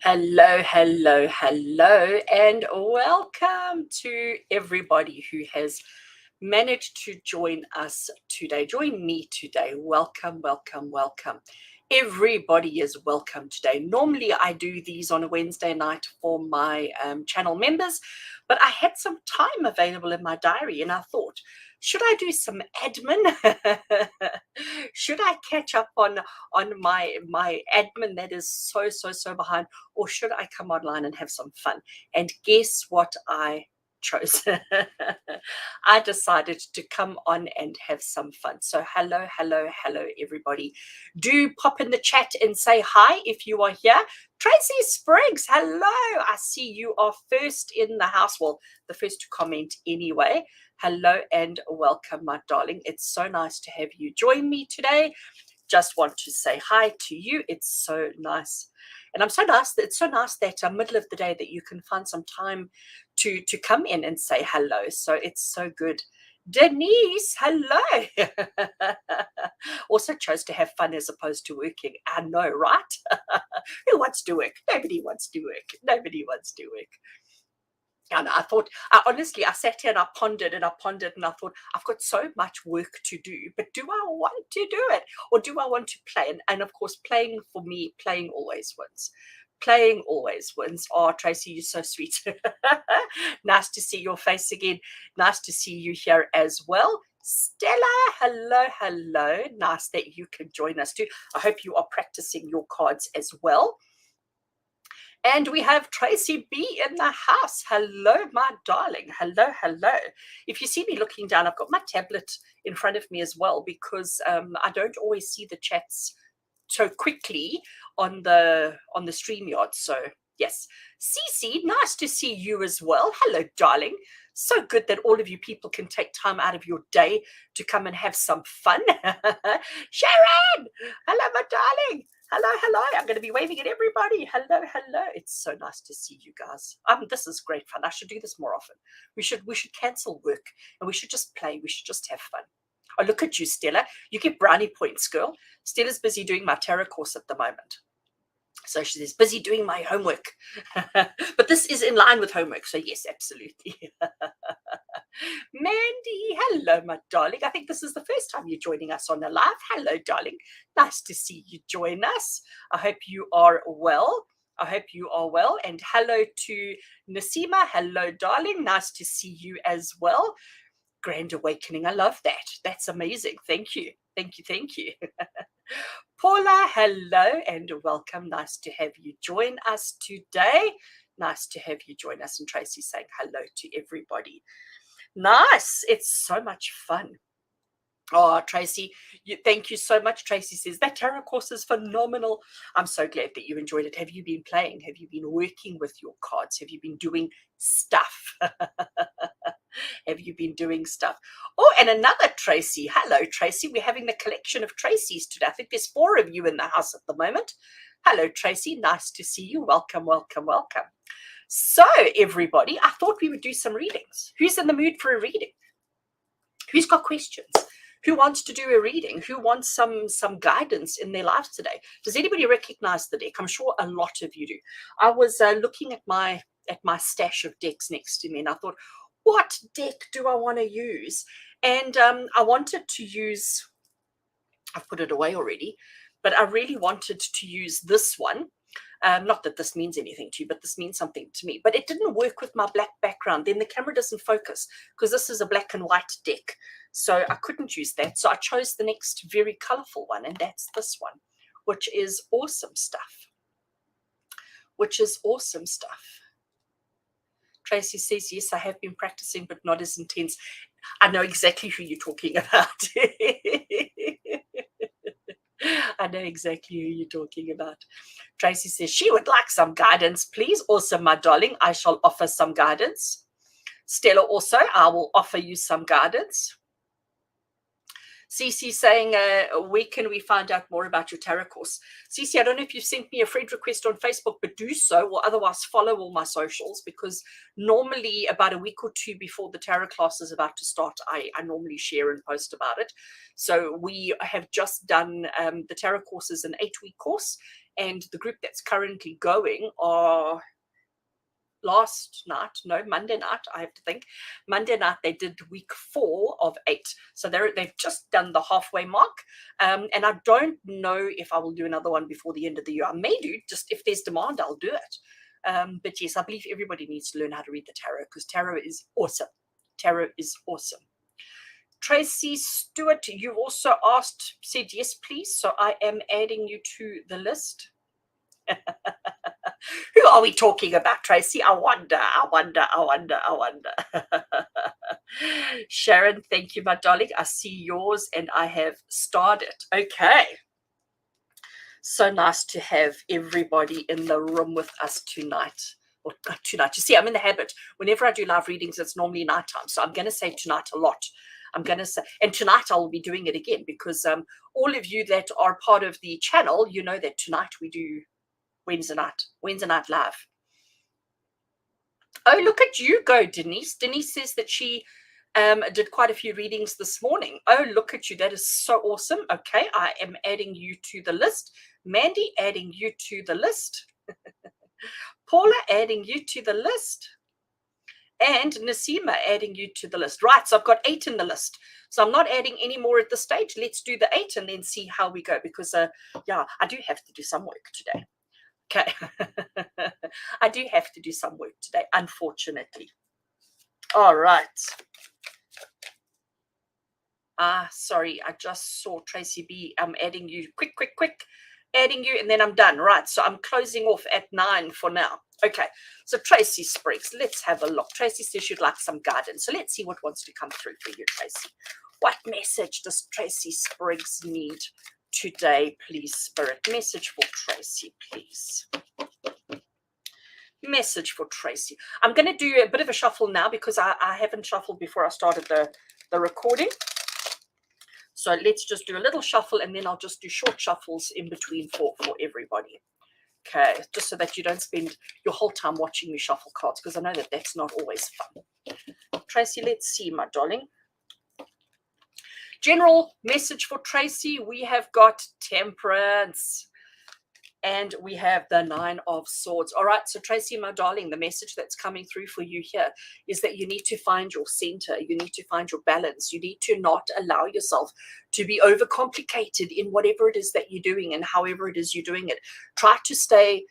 Hello, hello, hello, and welcome to everybody who has managed to join us today. Join me today. Welcome, welcome, welcome. Everybody is welcome today. Normally, I do these on a Wednesday night for my channel members, but I had some time available in my diary and I thought, should I do some admin? Should I catch up on my admin that is so behind, or should I come online and have some fun? And guess what I chose? I decided to come on and have some fun. So hello, hello, hello, everybody. Do pop in the chat and say hi if you are here. Tracy Spriggs, hello. I see you are first in the house. Well, the first to comment anyway. Hello and welcome, my darling. It's so nice to have you join me today. Just want to say hi to you. It's so nice. And it's so nice that middle of the day that you can find some time to come in and say hello. So it's so good. Denise, hello. Also chose to have fun as opposed to working. I know, right? Who wants to work? Nobody wants to work. Nobody wants to work. And I thought, honestly, I sat here and I pondered and I thought, I've got so much work to do, but do I want to do it? Or do I want to play? And of course, playing for me, playing always wins. Playing always wins. Oh, Tracy, you're so sweet. Nice to see your face again. Nice to see you here as well. Stella, hello, hello. Nice that you can join us too. I hope you are practicing your cards as well. And we have Tracy B in the house. Hello, my darling. Hello, hello. If you see me looking down, I've got my tablet in front of me as well because I don't always see the chats so quickly on the StreamYard. So yes, Cece, nice to see you as well. Hello, darling. So good that all of you people can take time out of your day to come and have some fun. Sharon, hello, my darling. Hello, hello. I'm going to be waving at everybody. Hello, hello. It's so nice to see you guys. This is great fun. I should do this more often. We should cancel work and we should just play. We should just have fun. Oh, look at you, Stella. You get brownie points, girl. Stella's busy doing my tarot course at the moment. So she says, busy doing my homework. But this is in line with homework. So yes, absolutely. Mandy, hello, my darling. I think this is the first time you're joining us on the live. Hello, darling. Nice to see you join us. I hope you are well. I hope you are well. And hello to Nasima. Hello, darling. Nice to see you as well. Grand awakening. I love that. That's amazing. Thank you. Thank you. Thank you. Paula, hello and welcome. Nice to have you join us today. Nice to have you join us. And Tracy saying hello to everybody. Nice. It's so much fun. Oh, Tracy, thank you so much. Tracy says, that tarot course is phenomenal. I'm so glad that you enjoyed it. Have you been playing? Have you been working with your cards? Have you been doing stuff? Have you been doing stuff? Oh, and another Tracy. Hello, Tracy. We're having the collection of Tracys today. I think there's 4 of you in the house at the moment. Hello, Tracy. Nice to see you. Welcome, welcome, welcome. So, everybody, I thought we would do some readings. Who's in the mood for a reading? Who's got questions? Who wants to do a reading? Who wants some guidance in their lives today? Does anybody recognize the deck? I'm sure a lot of you do. I was looking at my stash of decks next to me, and I thought, what deck do I want to use? And I wanted to use, I've put it away already, but I really wanted to use this one. Not that this means anything to you, but this means something to me. But it didn't work with my black background. Then the camera doesn't focus because this is a black and white deck. So I couldn't use that. So I chose the next very colorful one, and that's this one, which is awesome stuff. Which is awesome stuff. Tracy says, yes, I have been practicing, but not as intense. I know exactly who you're talking about. I know exactly who you're talking about. Tracy says she would like some guidance, please. Also, my darling, I shall offer some guidance. Stella also, I will offer you some guidance. Cece saying, where can we find out more about your tarot course? Cece, I don't know if you've sent me a friend request on Facebook, but do so, or otherwise follow all my socials, because normally about a week or 2 before the tarot class is about to start, I normally share and post about it. So we have just done the tarot course is an 8-week course, And the group that's currently going are Monday night, I have to think. Monday night, they did week 4 of 8. So they've just done the halfway mark. And I don't know if I will do another one before the end of the year. I may do, just if there's demand, I'll do it. But yes, I believe everybody needs to learn how to read the tarot, because tarot is awesome. Tarot is awesome. Tracy Stewart, you also said yes, please. So I am adding you to the list. Who are we talking about, Tracy? I wonder. Sharon, thank you, my darling. I see yours and I have started. Okay. So nice to have everybody in the room with us tonight. Or tonight. You see, I'm in the habit. Whenever I do live readings, it's normally nighttime. So I'm going to say tonight a lot. I'm going to say, and tonight I'll be doing it again, because all of you that are part of the channel, you know that tonight we do Wednesday night live. Oh, look at you go, Denise. Denise says that she did quite a few readings this morning. Oh, look at you. That is so awesome. Okay, I am adding you to the list. Mandy, adding you to the list. Paula, adding you to the list. And Nasima, adding you to the list. Right, so I've got 8 in the list. So I'm not adding any more at this stage. Let's do the 8 and then see how we go, because, yeah, I do have to do some work today. Okay. I do have to do some work today, unfortunately. All right. Sorry, I just saw Tracy B. I'm adding you. Quick. Adding you, and then I'm done. Right, so I'm closing off at 9 for now. Okay, so Tracy Spriggs, let's have a look. Tracy says she'd like some guidance. So let's see what wants to come through for you, Tracy. What message does Tracy Spriggs need today, please, Spirit? Message for Tracy, please. Message for Tracy. I'm going to do a bit of a shuffle now, because I haven't shuffled before I started the recording. So let's just do a little shuffle, and then I'll just do short shuffles in between for everybody. Okay, just so that you don't spend your whole time watching me shuffle cards, because I know that that's not always fun. Tracy, let's see, my darling. General message for Tracy. We have got Temperance. And we have the 9 of Swords. All right, so Tracy, my darling, the message that's coming through for you here is that you need to find your center. You need to find your balance. You need to not allow yourself to be overcomplicated in whatever it is that you're doing and however it is you're doing it. Try to stay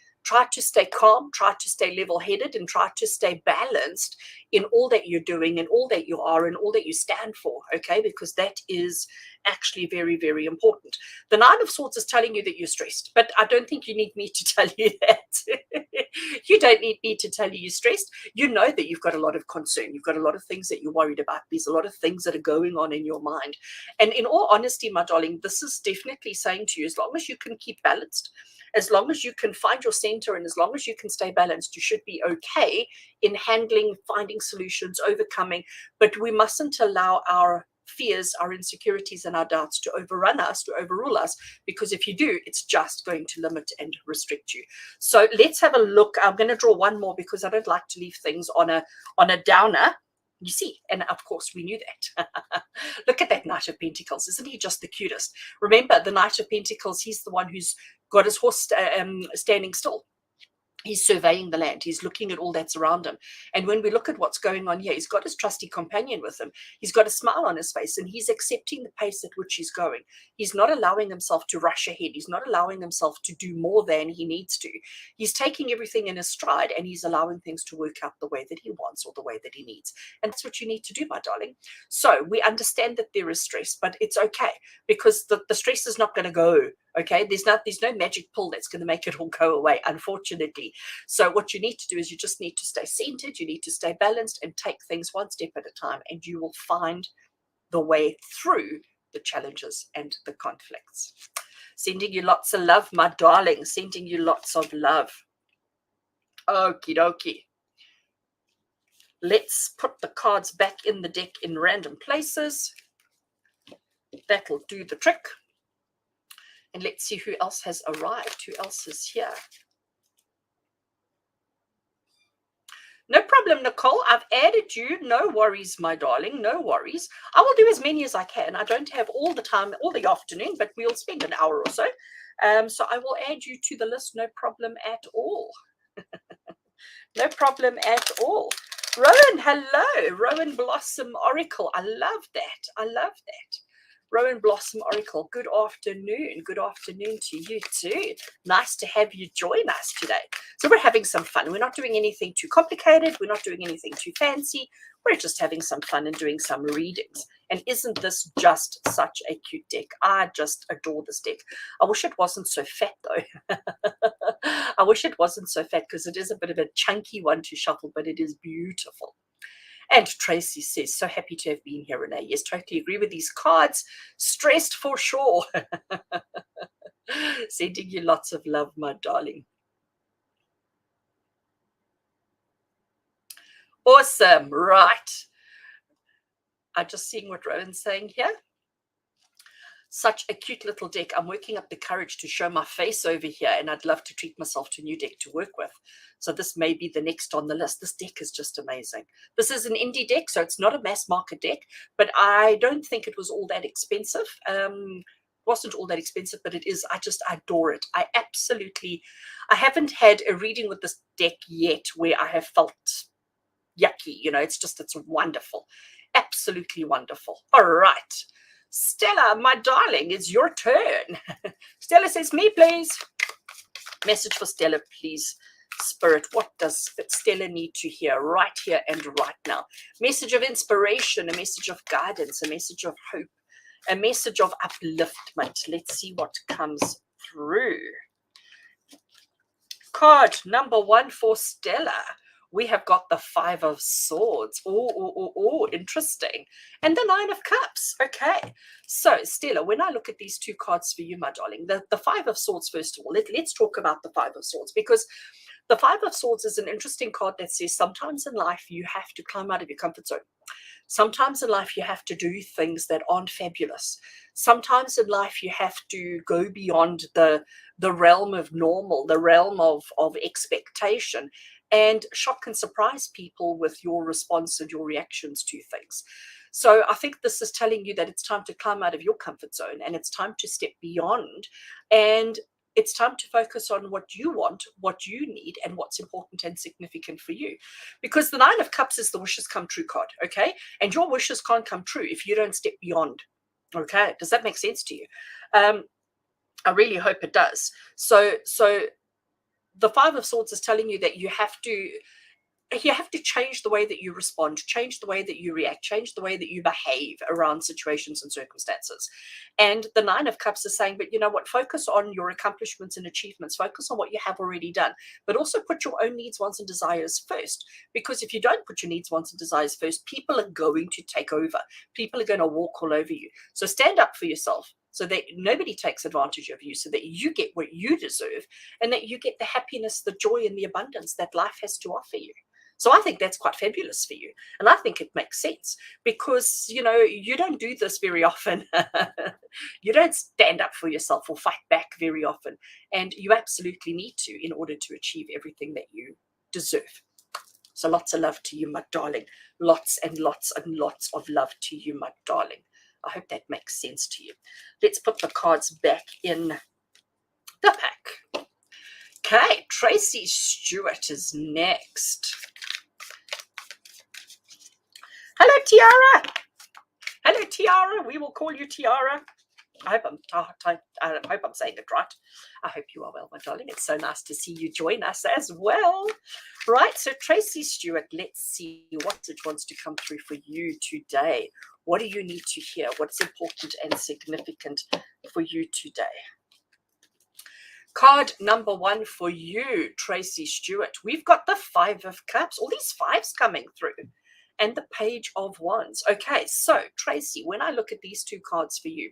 calm, try to stay level-headed, and try to stay balanced in all that you're doing and all that you are and all that you stand for, okay? Because that is actually very, very important. The 9 of Swords is telling you that you're stressed, but I don't think you need me to tell you that. You don't need me to tell you you're stressed. You know that you've got a lot of concern. You've got a lot of things that you're worried about. There's a lot of things that are going on in your mind. And in all honesty, my darling, this is definitely saying to you, as long as you can keep balanced, as long as you can find your center, and as long as you can stay balanced, you should be okay in handling, finding solutions, overcoming. But we mustn't allow our fears, our insecurities, and our doubts to overrun us, to overrule us, because if you do, it's just going to limit and restrict you. So let's have a look. I'm going to draw one more, because I don't like to leave things on a downer. You see, and of course we knew that. Look at that Knight of Pentacles. Isn't he just the cutest? Remember, the Knight of Pentacles, he's the one who's got his horse standing still. He's surveying the land. He's looking at all that's around him. And when we look at what's going on here, he's got his trusty companion with him. He's got a smile on his face, and he's accepting the pace at which he's going. He's not allowing himself to rush ahead. He's not allowing himself to do more than he needs to. He's taking everything in his stride, and he's allowing things to work out the way that he wants or the way that he needs. And that's what you need to do, my darling. So we understand that there is stress, but it's okay, because the stress is not going to go. Okay, there's no magic pill that's going to make it all go away, unfortunately. So what you need to do is you just need to stay centered, you need to stay balanced, and take things one step at a time, and you will find the way through the challenges and the conflicts. Sending you lots of love, my darling. Sending you lots of love. Okie dokie. Let's put the cards back in the deck in random places. That'll do the trick. And let's see who else has arrived. Who else is here? No problem, Nicole. I've added you. No worries, my darling. No worries. I will do as many as I can. I don't have all the time, all the afternoon, but we'll spend an hour or so. So I will add you to the list, no problem at all. No problem at all. Rowan, hello. Rowan Blossom Oracle. I love that. I love that. Rowan Blossom Oracle, good afternoon. Good afternoon to you too. Nice to have you join us today. So we're having some fun. We're not doing anything too complicated. We're not doing anything too fancy. We're just having some fun and doing some readings. And isn't this just such a cute deck? I just adore this deck. I wish it wasn't so fat though. I wish it wasn't so fat because it is a bit of a chunky one to shuffle, but it is beautiful. And Tracy says, so happy to have been here, Renee. Yes, totally agree with these cards. Stressed for sure. Sending you lots of love, my darling. Awesome. Right. I'm just seeing what Rowan's saying here. Such a cute little deck. I'm working up the courage to show my face over here, and I'd love to treat myself to a new deck to work with. So this may be the next on the list. This deck is just amazing. This is an indie deck, so it's not a mass market deck, but I don't think it was all that expensive. Wasn't all that expensive, but it is. I just adore it. I haven't had a reading with this deck yet where I have felt yucky. You know, it's wonderful. Absolutely wonderful. All right. Stella, my darling, it's your turn. Stella says, me, please. Message for Stella, please. Spirit, what does Stella need to hear right here and right now? Message of inspiration, a message of guidance, a message of hope, a message of upliftment. Let's see what comes through. Card number 1 for Stella. We have got the 5 of Swords. Oh, interesting. And the 9 of Cups. Okay. So, Stella, when I look at these two cards for you, my darling, the 5 of Swords, first of all, let's talk about the 5 of Swords, because the 5 of Swords is an interesting card that says sometimes in life you have to climb out of your comfort zone. Sometimes in life you have to do things that aren't fabulous. Sometimes in life you have to go beyond the realm of normal, the realm of expectation, and shock and surprise people with your response and your reactions to things. So I think this is telling you that it's time to climb out of your comfort zone, and it's time to step beyond, and it's time to focus on what you want, what you need, and what's important and significant for you. Because the 9 of Cups is the wishes come true card, okay? And your wishes can't come true if you don't step beyond, okay? Does that make sense to you? I really hope it does. So the 5 of Swords is telling you that you have to change the way that you respond, change the way that you react, change the way that you behave around situations and circumstances. And the 9 of Cups is saying, but you know what, focus on your accomplishments and achievements, focus on what you have already done, but also put your own needs, wants, and desires first. Because if you don't put your needs, wants, and desires first, people are going to take over. People are going to walk all over you. So stand up for yourself, so that nobody takes advantage of you, so that you get what you deserve, and that you get the happiness, the joy, and the abundance that life has to offer you. So I think that's quite fabulous for you. And I think it makes sense because, you know, you don't do this very often. You don't stand up for yourself or fight back very often. And you absolutely need to in order to achieve everything that you deserve. So lots of love to you, my darling. Lots and lots and lots of love to you, my darling. I hope that makes sense to you. Let's put the cards back in the pack. Okay, Tracy Stewart is next. Hello, Tiara. Hello, Tiara. We will call you Tiara. I hope I'm saying it right. I hope you are well, my darling. It's so nice to see you join us as well. Right, so Tracy Stewart, let's see what it wants to come through for you today. What do you need to hear? What's important and significant for you today? Card number 1 for you, Tracy Stewart. We've got the 5 of Cups. All these 5s coming through. And the Page of Wands. Okay, so Tracy, when I look at these two cards for you,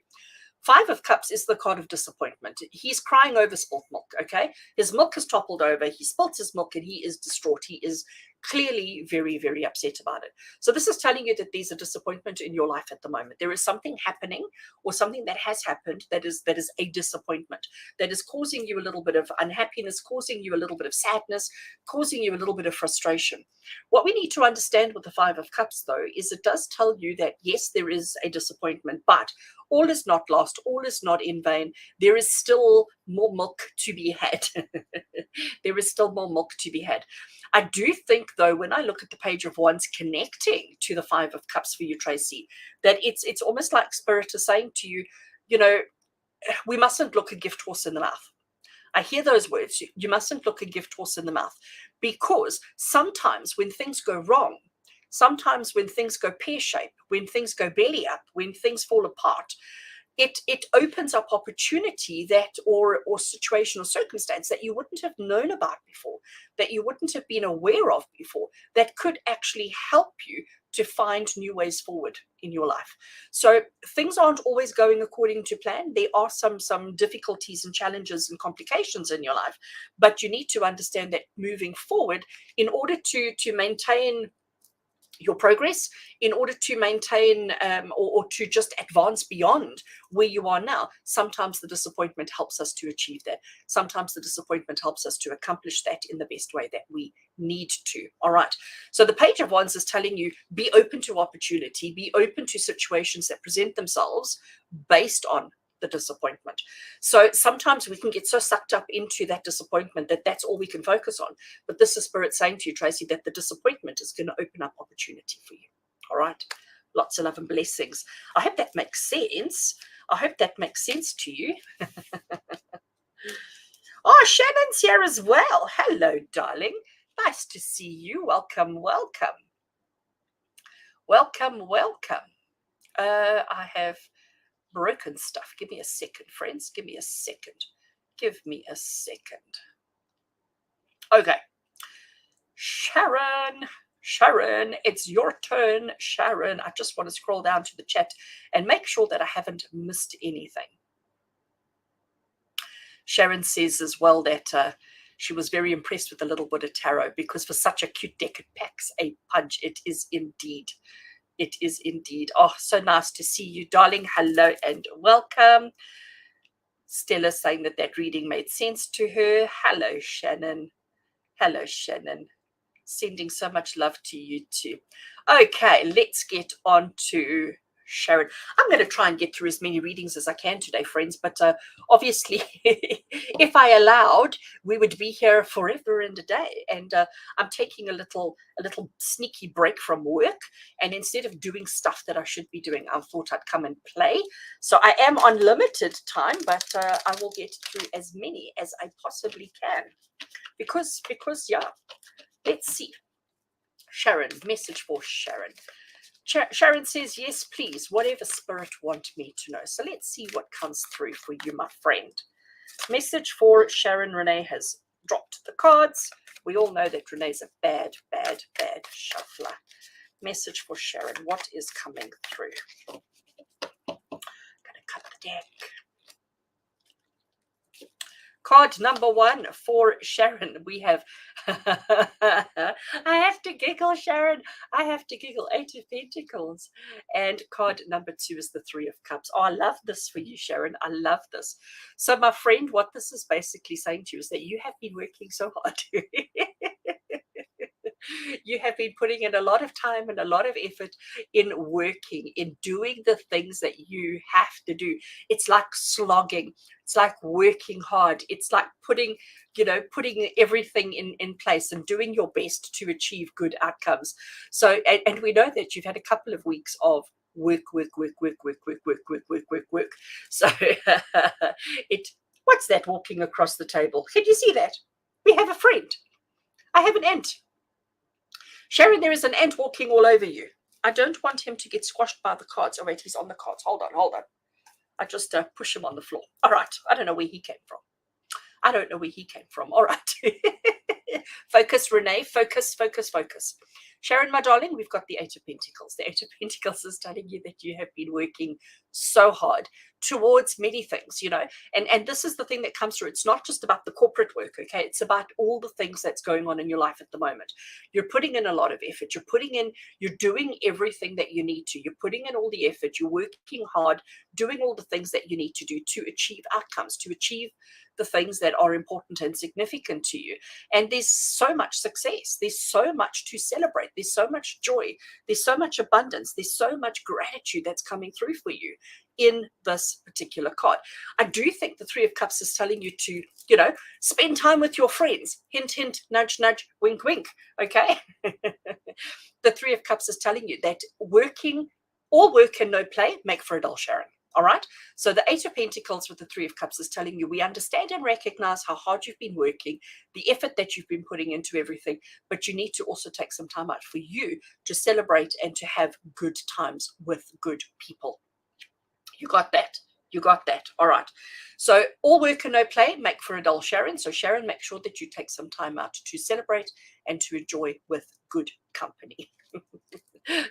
5 of Cups is the card of disappointment. He's crying over spilt milk, okay? His milk has toppled over. He spilt his milk and he is distraught. He is clearly very, very upset about it. So this is telling you that there's a disappointment in your life at the moment. There is something happening or something that has happened that is a disappointment, that is causing you a little bit of unhappiness, causing you a little bit of sadness, causing you a little bit of frustration. What we need to understand with the Five of Cups, though, is it does tell you that, yes, there is a disappointment, but all is not lost, all is not in vain. There is still more milk to be had. There is still more milk to be had. I do think, though, when I look at the Page of Wands connecting to the Five of Cups for you, Tracy, that it's almost like Spirit is saying to you, we mustn't look a gift horse in the mouth. I hear those words. You mustn't look a gift horse in the mouth, because sometimes when things go wrong, sometimes when things go pear-shaped, when things go belly up, when things fall apart, it opens up opportunity that or situation or circumstance that you wouldn't have known about before, that you wouldn't have been aware of before, that could actually help you to find new ways forward in your life. So things aren't always going according to plan. There are some difficulties and challenges and complications in your life, but you need to understand that moving forward, in order to maintain your progress, in order to maintain or to just advance beyond where you are now, sometimes the disappointment helps us to achieve that. Sometimes the disappointment helps us to accomplish that in the best way that we need to. All right. So the Page of Wands is telling you, be open to opportunity, be open to situations that present themselves based on the disappointment. So sometimes we can get so sucked up into that disappointment that that's all we can focus on. But this is Spirit saying to you, Tracy, that the disappointment is going to open up opportunity for you. All right. Lots of love and blessings. I hope that makes sense. I hope that makes sense to you. Oh, Shannon's here as well. Hello, darling. Nice to see you. Welcome, welcome. Welcome, welcome. I have broken stuff. Give me a second, friends. Give me a second. Give me a second. Okay. Sharon, it's your turn, Sharon. I just want to scroll down to the chat and make sure that I haven't missed anything. Sharon says as well that she was very impressed with the Little Buddha Tarot, because for such a cute deck, it packs a punch. It is indeed. It is indeed. Oh, so nice to see you, darling. Hello and welcome. Stella saying that reading made sense to her. Hello, Shannon. Hello, Shannon. Sending so much love to you too. Okay, let's get on to Sharon. I'm going to try and get through as many readings as I can today, friends, but obviously if I allowed, we would be here forever and a day. And I'm taking a little sneaky break from work, and instead of doing stuff that I should be doing, I thought I'd come and play. So I am on limited time, but I will get through as many as I possibly can, because yeah. Let's see. Sharon, message for Sharon. Sharon says, yes, please, whatever Spirit want me to know. So let's see what comes through for you, my friend. Message for Sharon. Renee has dropped the cards. We all know that Renee's a bad shuffler. Message for Sharon. What is coming through? I'm going to cut the deck. Card number 1 for Sharon. We have, I have to giggle, Sharon. I have to giggle. 8 of Pentacles. And card number 2 is the 3 of Cups. Oh, I love this for you, Sharon. I love this. So, my friend, what this is basically saying to you is that you have been working so hard. You have been putting in a lot of time and a lot of effort in working, in doing the things that you have to do. It's like slogging. It's like working hard. It's like putting everything in place and doing your best to achieve good outcomes. So, and we know that you've had a couple of weeks of work. So what's that walking across the table? Can you see that? We have a friend. I have an ant. Sharon, there is an ant walking all over you. I don't want him to get squashed by the cards. Oh, wait, he's on the cards. Hold on. I just push him on the floor. All right. I don't know where he came from. All right. Focus, Renee. Focus. Sharon, my darling, we've got the Eight of Pentacles. The Eight of Pentacles is telling you that you have been working so hard towards many things, you know, and this is the thing that comes through. It's not just about the corporate work, okay? It's about all the things that's going on in your life at the moment. You're putting in a lot of effort. You're doing everything that you need to. You're putting in all the effort. You're working hard, doing all the things that you need to do to achieve outcomes, to achieve the things that are important and significant to you. And there's so much success. There's so much to celebrate. There's so much joy. There's so much abundance. There's so much gratitude that's coming through for you in this particular card. I do think the Three of Cups is telling you to, you know, spend time with your friends. Hint, hint, nudge, nudge, wink, wink. Okay. The Three of Cups is telling you that all work and no play make for a dull Sharon. All right. So the Eight of Pentacles with the Three of Cups is telling you we understand and recognize how hard you've been working, the effort that you've been putting into everything, but you need to also take some time out for you to celebrate and to have good times with good people. You got that. You got that. All right. So all work and no play make for a dull Sharon. So Sharon, make sure that you take some time out to celebrate and to enjoy with good company.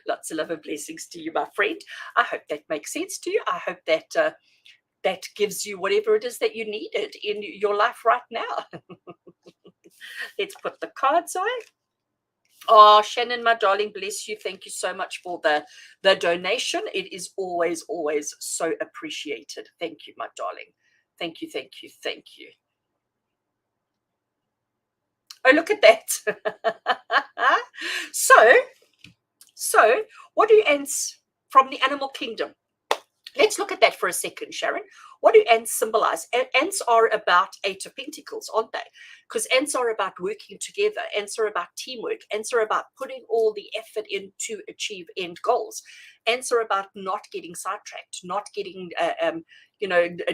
Lots of love and blessings to you, my friend. I hope that makes sense to you. I hope that that gives you whatever it is that you needed in your life right now. Let's put the cards away. Oh, Shannon, my darling, bless you. Thank you so much for the donation. It is always, always so appreciated. Thank you, my darling. Thank you, thank you, thank you. Oh, look at that. So what do ants from the animal kingdom? Let's look at that for a second, Sharon. What do ants symbolize? Ants are about Eight of Pentacles, aren't they? Because ants are about working together. Ants are about teamwork. Ants are about putting all the effort in to achieve end goals. Ants are about not getting sidetracked, not getting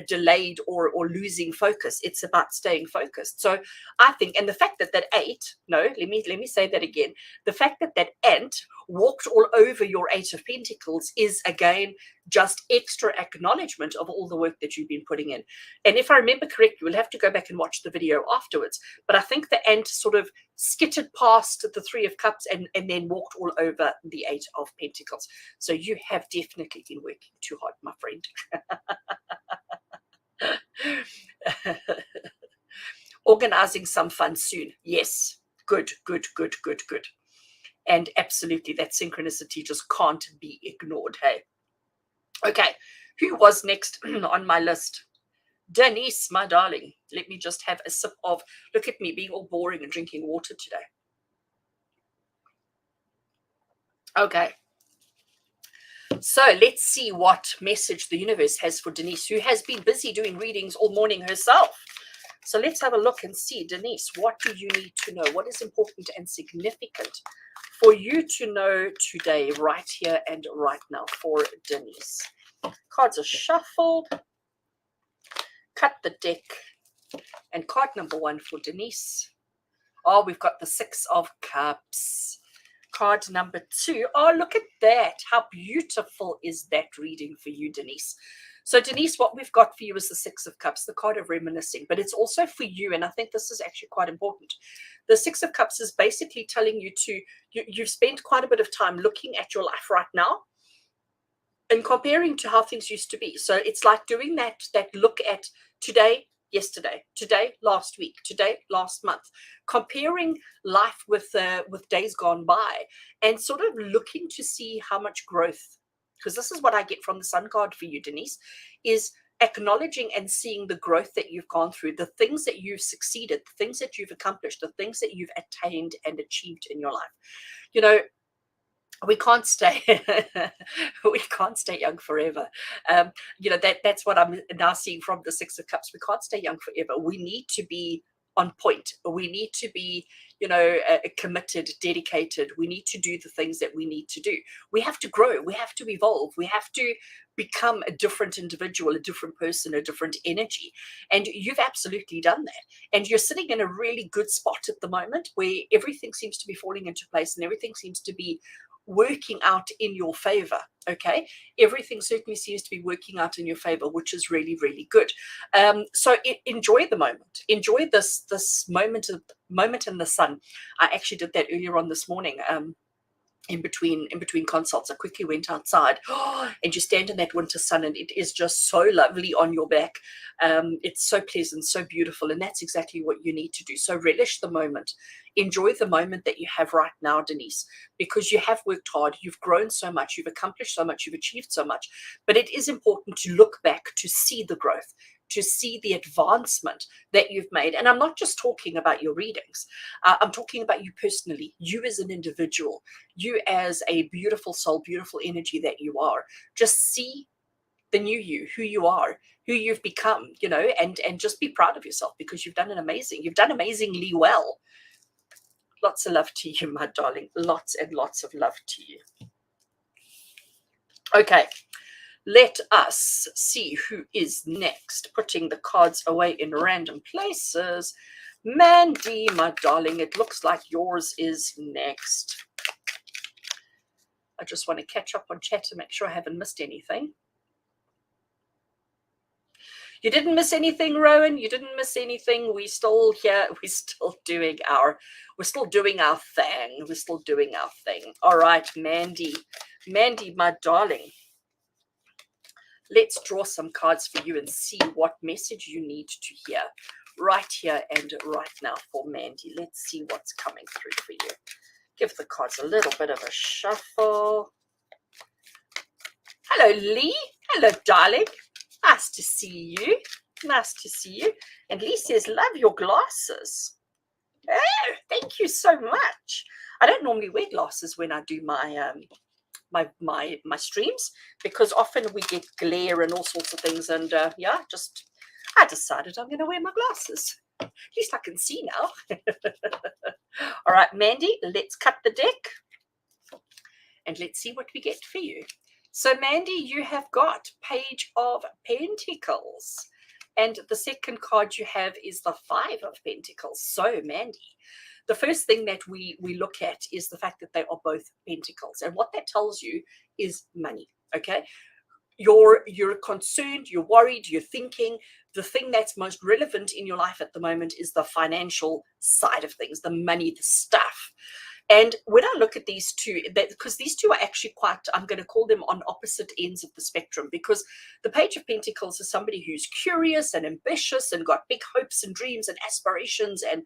delayed or losing focus. It's about staying focused. So I think, and the fact that let me say that again. The fact that that ant walked all over your Eight of Pentacles is again just extra acknowledgement of all the work that you've been putting in. And if I remember correctly, we'll have to go back and watch the video afterwards, but I think the ant sort of skittered past the Three of Cups and then walked all over the Eight of Pentacles. So you have definitely been working too hard, my friend. Organizing some fun soon. Yes. Good. And absolutely, that synchronicity just can't be ignored. Hey. Okay. Who was next on my list? Denise, my darling. Let me just have a sip of, look at me being all boring and drinking water today. Okay. So let's see what message the universe has for Denise, who has been busy doing readings all morning herself. So let's have a look and see, Denise, what do you need to know? What is important and significant for you to know today, right here and right now for Denise? Cards are shuffled. Cut the deck. And card number one for Denise. Oh, we've got the Six of Cups. Card number two. Oh, look at that. How beautiful is that reading for you, Denise? So, Denise, what we've got for you is the Six of Cups, the card of reminiscing, but it's also for you, and I think this is actually quite important. The Six of Cups is basically telling you you've spent quite a bit of time looking at your life right now and comparing to how things used to be. So it's like doing that look at today, yesterday, today, last week, today, last month, comparing life with days gone by and sort of looking to see how much growth, because this is what I get from the Sun card for you, Denise, is acknowledging and seeing the growth that you've gone through, the things that you've succeeded, the things that you've accomplished, the things that you've attained and achieved in your life. You know, we can't stay young forever. That's what I'm now seeing from the Six of Cups. We can't stay young forever. We need to be on point. We need to be, committed, dedicated. We need to do the things that we need to do. We have to grow. We have to evolve. We have to become a different individual, a different person, a different energy. And you've absolutely done that. And you're sitting in a really good spot at the moment where everything seems to be falling into place and everything seems to be working out in your favor. Okay, everything certainly seems to be working out in your favor, which is really, really good. So enjoy the moment. Enjoy this moment in the sun. I actually did that earlier on this morning. in between consults. I quickly went outside, and you stand in that winter sun, and it is just so lovely on your back. It's so pleasant, so beautiful, and that's exactly what you need to do. So relish the moment, enjoy the moment that you have right now, Denise, because you have worked hard, you've grown so much, you've accomplished so much, you've achieved so much. But it is important to look back to see the growth, to see the advancement that you've made. And I'm not just talking about your readings. I'm talking about you personally, you as an individual, you as a beautiful soul, beautiful energy that you are. Just see the new you, who you are, who you've become, and just be proud of yourself, because you've done amazingly well. Lots of love to you, my darling. Lots and lots of love to you. Okay. Let us see who is next. Putting the cards away in random places. Mandy, my darling, it looks like yours is next. I just want to catch up on chat to make sure I haven't missed anything. You didn't miss anything, Rowan. You didn't miss anything. We're still here. We're still doing our thing. We're still doing our thing. All right, Mandy. Mandy, my darling. Let's draw some cards for you and see what message you need to hear right here and right now for Mandy. Let's see what's coming through for you. Give the cards a little bit of a shuffle. Hello, Lee. Hello, darling. Nice to see you. Nice to see you. And Lee says, love your glasses. Oh, thank you so much. I don't normally wear glasses when I do my my streams, because often we get glare and all sorts of things, and I decided I'm going to wear my glasses. At least I can see now. All right, Mandy, let's cut the deck and let's see what we get for you. So Mandy, you have got Page of Pentacles, and the second card you have is the Five of Pentacles. So Mandy, the first thing that we look at is the fact that they are both pentacles. And what that tells you is money, okay? You're concerned, you're worried, you're thinking. The thing that's most relevant in your life at the moment is the financial side of things, the money, the stuff. And when I look at these two, because these two are actually quite, I'm going to call them on opposite ends of the spectrum, because the Page of Pentacles is somebody who's curious and ambitious and got big hopes and dreams and aspirations, and,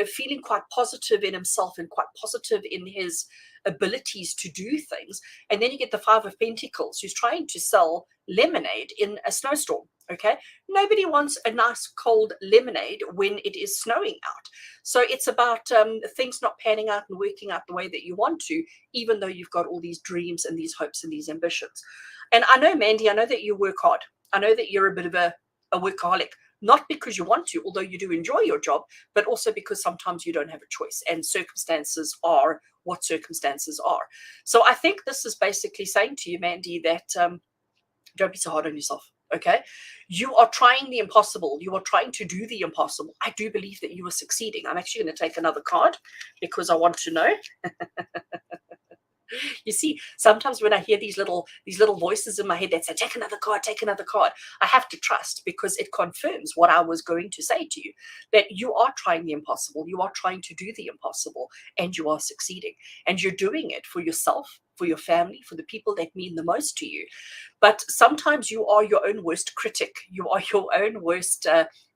feeling quite positive in himself and quite positive in his abilities to do things. And then you get the Five of Pentacles, who's trying to sell lemonade in a snowstorm. Okay, nobody wants a nice cold lemonade when it is snowing out. So it's about things not panning out and working out the way that you want to, even though you've got all these dreams and these hopes and these ambitions. And I know, Mandy, I know that you work hard. I know that you're a bit of a workaholic, not because you want to, although you do enjoy your job, but also because sometimes you don't have a choice, and circumstances are what circumstances are. So I think this is basically saying to you, Mandy, that don't be so hard on yourself. Okay, you are trying the impossible. You are trying to do the impossible. I do believe that you are succeeding. I'm actually going to take another card because I want to know. You see, sometimes when I hear these little voices in my head that say, take another card, I have to trust, because it confirms what I was going to say to you, that you are trying the impossible. You are trying to do the impossible, and you are succeeding. And you're doing it for yourself, for your family, for the people that mean the most to you. But sometimes you are your own worst critic. You are your own worst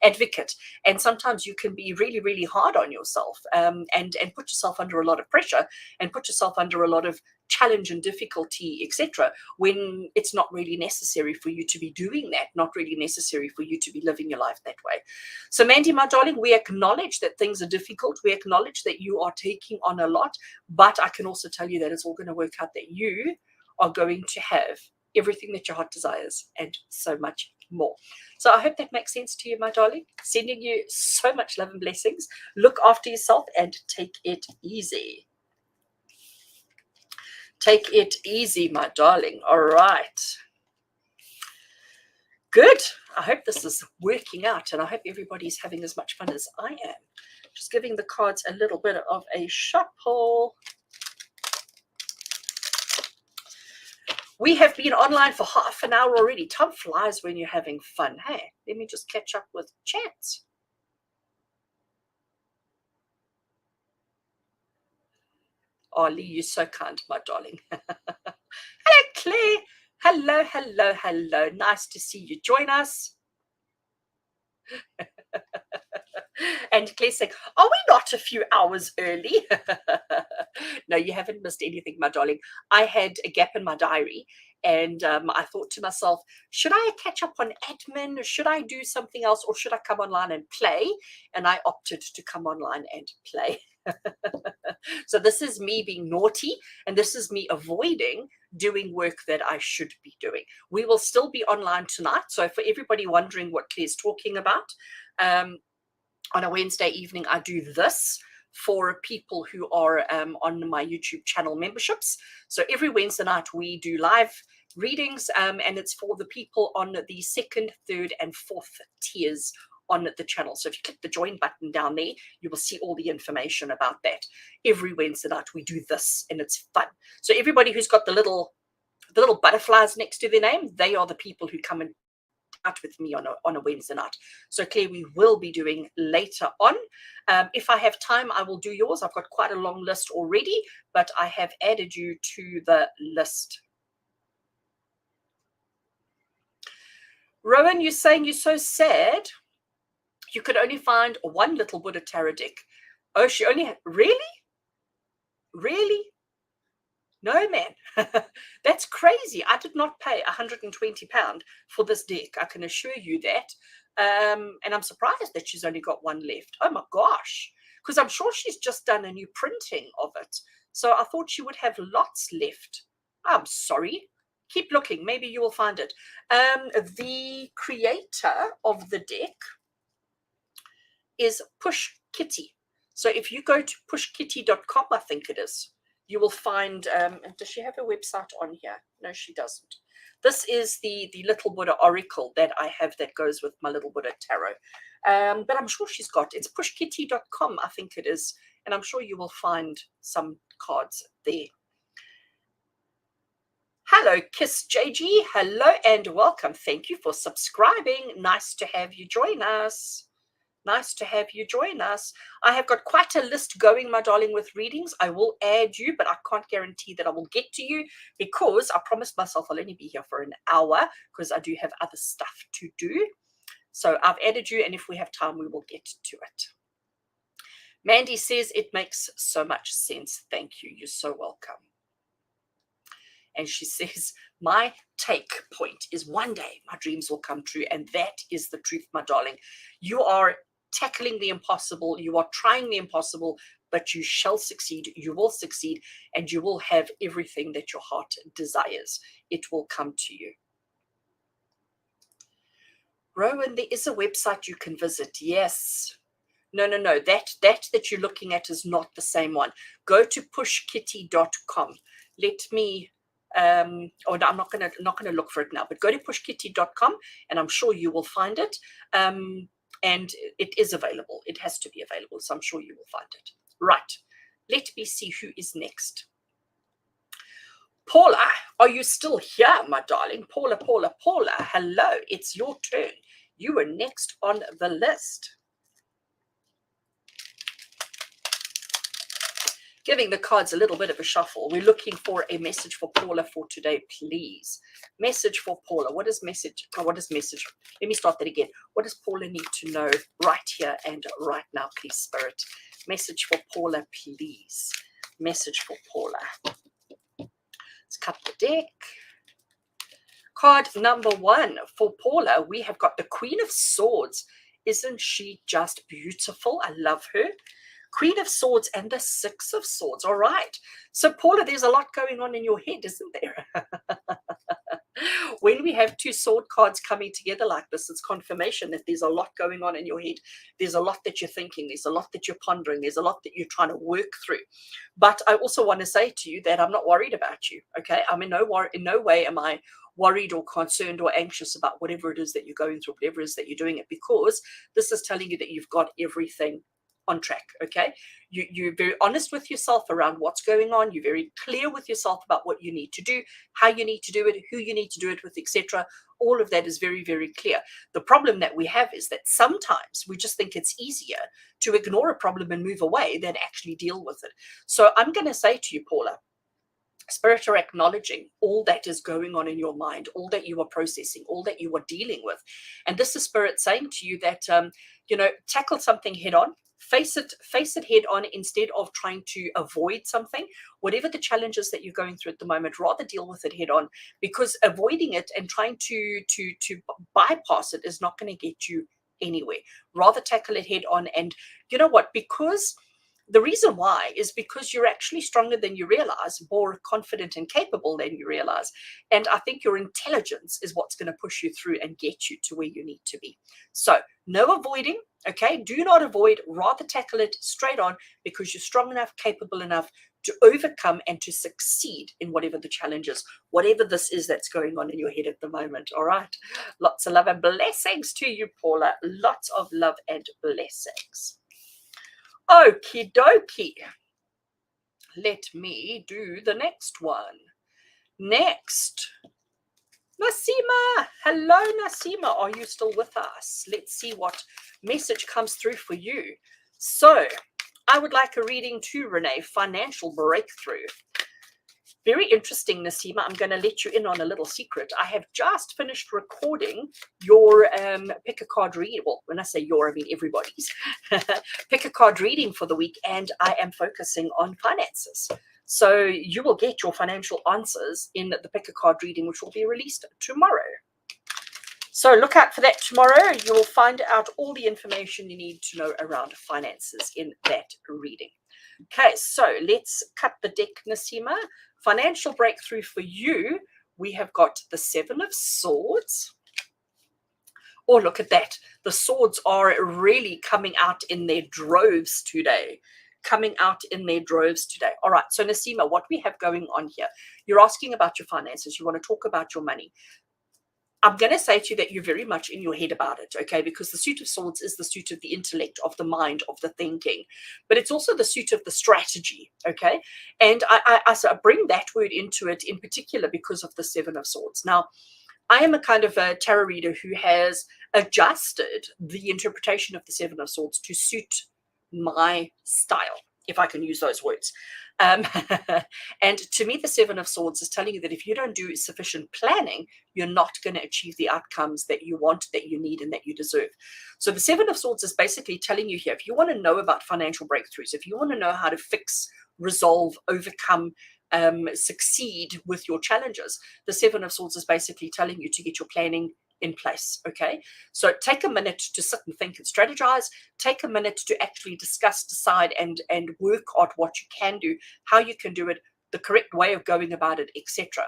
advocate. And sometimes you can be really, really hard on yourself, and put yourself under a lot of pressure, and put yourself under a lot of challenge and difficulty, etc., when it's not really necessary for you to be doing that, not really necessary for you to be living your life that way. So Mandy, my darling, we acknowledge that things are difficult. We acknowledge that you are taking on a lot, but I can also tell you that it's all going to work out, that you are going to have everything that your heart desires and so much more. So I hope that makes sense to you, my darling. Sending you so much love and blessings. Look after yourself and take it easy. Take it easy, my darling. All right. Good. I hope this is working out, and I hope everybody's having as much fun as I am. Just giving the cards a little bit of a shuffle. We have been online for half an hour already. Time flies when you're having fun. Hey, let me just catch up with chat. Oh, Lee, you're so kind, my darling. Hello, Claire. Hello, hello, hello. Nice to see you join us. And Claire's saying, are we not a few hours early? No, you haven't missed anything, my darling. I had a gap in my diary, and I thought to myself, should I catch up on admin? Should I do something else, or should I come online and play? And I opted to come online and play. So this is me being naughty, and this is me avoiding doing work that I should be doing. We will still be online tonight. So for everybody wondering what Claire's talking about, on a Wednesday evening, I do this for people who are on my YouTube channel memberships. So every Wednesday night we do live readings, and it's for the people on the second, third, and fourth tiers on the channel. So if you click the join button down there, you will see all the information about that. Every Wednesday night we do this, and it's fun. So everybody who's got the little butterflies next to their name, they are the people who come and out with me on a Wednesday night. So Claire, we will be doing later on. If I have time, I will do yours. I've got quite a long list already, but I have added you to the list. Rowan, you're saying you're so sad you could only find one little Buddha tarot deck. Oh, she only had, really? No, man. That's crazy. I did not pay £120 for this deck. I can assure you that. And I'm surprised that she's only got one left. Oh my gosh. Because I'm sure she's just done a new printing of it. So I thought she would have lots left. I'm sorry. Keep looking. Maybe you will find it. The creator of the deck is Push Kitty. So if you go to pushkitty.com, I think it is, you will find, does she have a website on here? No, she doesn't. This is the Little Buddha Oracle that I have that goes with my Little Buddha Tarot. But I'm sure she's got, it's pushkitty.com, I think it is. And I'm sure you will find some cards there. Hello, Kiss JG. Hello and welcome. Thank you for subscribing. Nice to have you join us. Nice to have you join us. I have got quite a list going, my darling, with readings. I will add you, but I can't guarantee that I will get to you because I promised myself I'll only be here for an hour because I do have other stuff to do. So I've added you, and if we have time, we will get to it. Mandy says it makes so much sense. Thank you. You're so welcome. And she says, my take point is one day my dreams will come true. And that is the truth, my darling. You are tackling the impossible. You are trying the impossible, but you shall succeed. You will succeed, and you will have everything that your heart desires. It will come to you. Rowan, there is a website you can visit. Yes. No. That you're looking at is not the same one. Go to pushkitty.com. Let me... no, I'm not gonna look for it now, but go to pushkitty.com and I'm sure you will find it. And it is available. It has to be available, so I'm sure you will find it. Right. Let me see who is next. Paula, are you still here, my darling? Paula. Hello. It's your turn. You are next on the list. Giving the cards a little bit of a shuffle. We're looking for a message for Paula for today, please. Message for Paula. What is message? What is message? Let me start that again. What does Paula need to know right here and right now, please, Spirit? Message for Paula, please. Message for Paula. Let's cut the deck. Card number 1 for Paula. We have got the Queen of Swords. Isn't she just beautiful? I love her. Queen of Swords and the Six of Swords. All right. So, Paula, there's a lot going on in your head, isn't there? When we have 2 sword cards coming together like this, it's confirmation that there's a lot going on in your head. There's a lot that you're thinking. There's a lot that you're pondering. There's a lot that you're trying to work through. But I also want to say to you that I'm not worried about you, okay? I'm in no way am I worried or concerned or anxious about whatever it is that you're going through, whatever it is that you're doing it, because this is telling you that you've got everything on track, okay? You're very honest with yourself around what's going on. You're very clear with yourself about what you need to do, how you need to do it, who you need to do it with, etc. All of that is very, very clear. The problem that we have is that sometimes we just think it's easier to ignore a problem and move away than actually deal with it. So I'm going to say to you, Paula, Spirit are acknowledging all that is going on in your mind, all that you are processing, all that you are dealing with. And this is Spirit saying to you that, tackle something head on, face it head on instead of trying to avoid something. Whatever the challenges that you're going through at the moment, rather deal with it head on, because avoiding it and trying to bypass it is not going to get you anywhere. Rather tackle it head on. And you know what? Because the reason why is because you're actually stronger than you realize, more confident and capable than you realize. And I think your intelligence is what's going to push you through and get you to where you need to be. So no avoiding, okay? Do not avoid, rather tackle it straight on, because you're strong enough, capable enough to overcome and to succeed in whatever the challenge is, whatever this is that's going on in your head at the moment, all right? Lots of love and blessings to you, Paula. Lots of love and blessings. Okie dokie. Let me do the next one. Next, Nasima. Hello, Nasima. Are you still with us? Let's see what message comes through for you. So, I would like a reading too, Renee. Financial breakthrough. Very interesting, Nasima. I'm going to let you in on a little secret. I have just finished recording your pick a card reading. Well, when I say your, I mean everybody's pick a card reading for the week, and I am focusing on finances. So you will get your financial answers in the pick a card reading, which will be released tomorrow. So look out for that tomorrow. You will find out all the information you need to know around finances in that reading. Okay, so let's cut the deck, Nasima. Financial breakthrough for you. We have got the Seven of Swords. Oh, look at that. The swords are really coming out in their droves today. Coming out in their droves today. All right, so Nasima, what we have going on here, you're asking about your finances. You want to talk about your money. I'm going to say to you that you're very much in your head about it, okay? Because the suit of swords is the suit of the intellect, of the mind, of the thinking. But it's also the suit of the strategy, okay? And I bring that word into it in particular because of the Seven of Swords. Now, I am a kind of a tarot reader who has adjusted the interpretation of the Seven of Swords to suit my style, if I can use those words. And to me, the Seven of Swords is telling you that if you don't do sufficient planning, you're not going to achieve the outcomes that you want, that you need, and that you deserve. So the Seven of Swords is basically telling you here, if you want to know about financial breakthroughs, if you want to know how to fix, resolve, overcome, succeed with your challenges, the Seven of Swords is basically telling you to get your planning in place, okay? So take a minute to sit and think and strategize. Take a minute to actually discuss, decide, and work out what you can do, how you can do it, the correct way of going about it, etc.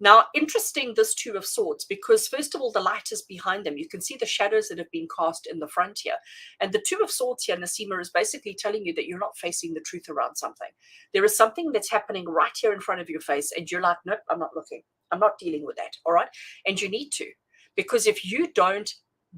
Now, interesting, this Two of Swords, because first of all, the light is behind them. You can see the shadows that have been cast in the front here. And the Two of Swords here, Nasima, is basically telling you that you're not facing the truth around something. There is something that's happening right here in front of your face, and you're like, nope, I'm not looking. I'm not dealing with that, all right? And you need to. Because if you don't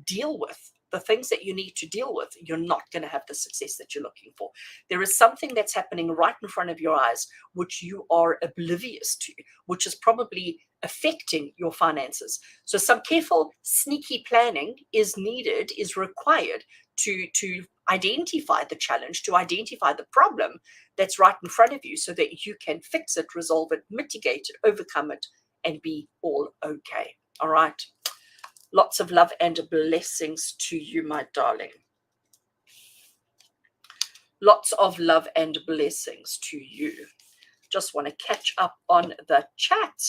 deal with the things that you need to deal with, you're not going to have the success that you're looking for. There is something that's happening right in front of your eyes, which you are oblivious to, which is probably affecting your finances. So some careful, sneaky planning is needed, is required to identify the challenge, to identify the problem that's right in front of you so that you can fix it, resolve it, mitigate it, overcome it, and be all okay. All right. Lots of love and blessings to you, my darling. Lots of love and blessings to you. Just want to catch up on the chat.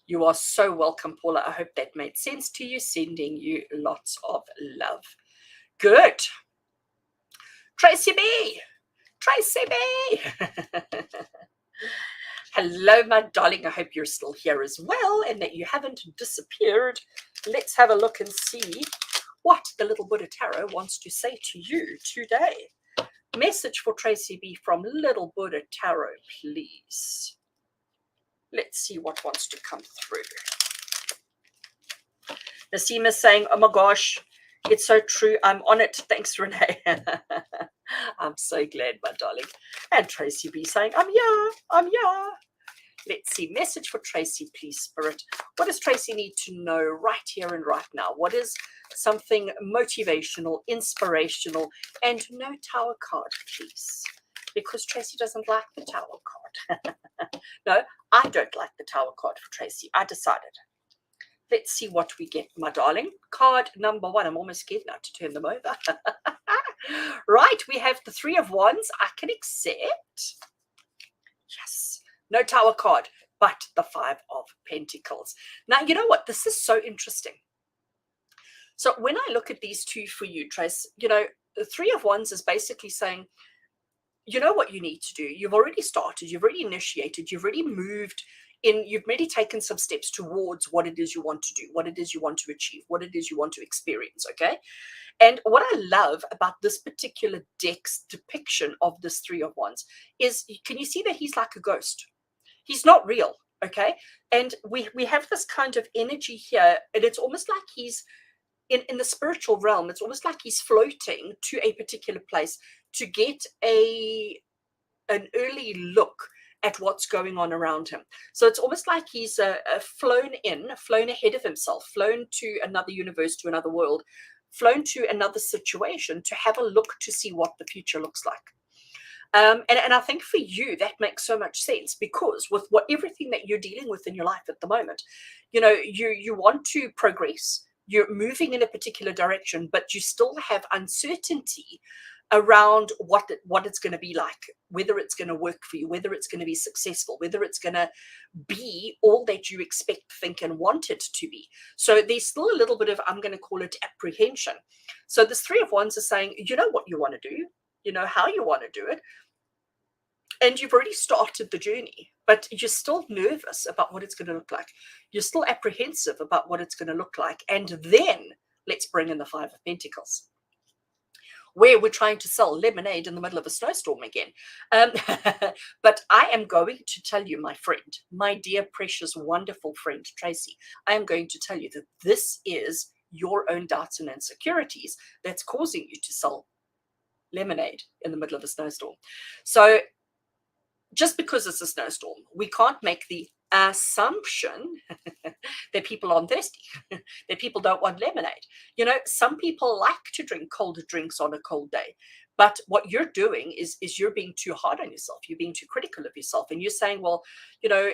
You are so welcome, Paula. I hope that made sense to you. Sending you lots of love. Good. Tracy B. Tracy B. Hello, my darling. I hope you're still here as well and that you haven't disappeared. Let's have a look and see what the little Buddha Tarot wants to say to you today. Message for Tracy B from Little Buddha Tarot, please. Let's see what wants to come through. Nassim is saying, oh my gosh, it's so true. I'm on it. Thanks, Renee. I'm so glad, my darling. And Tracy B saying, I'm here. I'm here. Let's see. Message for Tracy, please, Spirit. What does Tracy need to know right here and right now? What is something motivational, inspirational, and no tower card, please? Because Tracy doesn't like the tower card. No, I don't like the tower card for Tracy. I decided. Let's see what we get, my darling. Card number 1. I'm almost scared now to turn them over. Right, we have the 3 of Wands. I can accept. Yes. No tower card, but the 5 of Pentacles. Now, you know what? This is so interesting. So when I look at these 2 for you, Trace, you know, the 3 of Wands is basically saying, you know what you need to do. You've already started. You've already initiated. You've already moved in. You've already taken some steps towards what it is you want to do, what it is you want to achieve, what it is you want to experience, okay? And what I love about this particular deck's depiction of this 3 of Wands is, can you see that he's like a ghost? He's not real, okay? And we have this kind of energy here, and it's almost like he's in the spiritual realm. It's almost like he's floating to a particular place to get an early look at what's going on around him. So it's almost like he's flown ahead of himself, flown to another universe, to another world, flown to another situation to have a look to see what the future looks like. And I think for you, that makes so much sense, because with everything that you're dealing with in your life at the moment, you know, you want to progress, you're moving in a particular direction, but you still have uncertainty around what it's going to be like, whether it's going to work for you, whether it's going to be successful, whether it's going to be all that you expect, think, and want it to be. So there's still a little bit of, I'm going to call it apprehension. So this 3 of Wands is saying, you know what you want to do, you know how you want to do it, and you've already started the journey, but you're still nervous about what it's going to look like. You're still apprehensive about what it's going to look like. And then let's bring in the 5 of Pentacles, where we're trying to sell lemonade in the middle of a snowstorm again. But I am going to tell you, my friend, my dear, precious, wonderful friend, Tracy, I am going to tell you that this is your own doubts and insecurities that's causing you to sell lemonade in the middle of a snowstorm. So just because it's a snowstorm, we can't make the assumption that people aren't thirsty, that people don't want lemonade. You know, some people like to drink colder drinks on a cold day, but what you're doing is you're being too hard on yourself. You're being too critical of yourself, and you're saying, well, you know,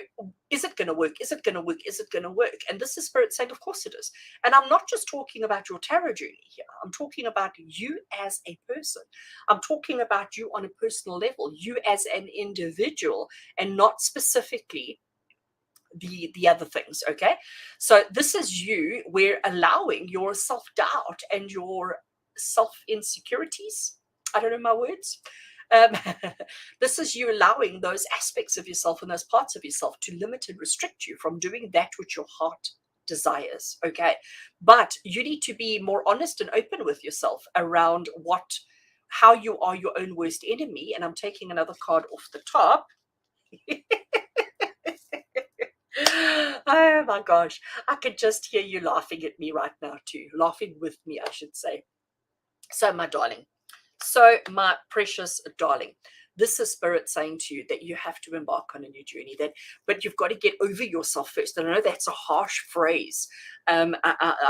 is it going to work? Is it going to work? Is it going to work? And this is Spirit saying, of course it is. And I'm not just talking about your tarot journey here. I'm talking about you as a person. I'm talking about you on a personal level, you as an individual, and not specifically the other things. Okay, so this is you. We're allowing your self-doubt and your self-insecurities, I don't know my words, this is you allowing those aspects of yourself and those parts of yourself to limit and restrict you from doing that which your heart desires. Okay, but you need to be more honest and open with yourself around how you are your own worst enemy. And I'm taking another card off the top. Oh my gosh, I could just hear you laughing at me right now too. Laughing with me, I should say. So my darling, so my precious darling, this is Spirit saying to you that you have to embark on a new journey, but you've got to get over yourself first. And I know that's a harsh phrase. I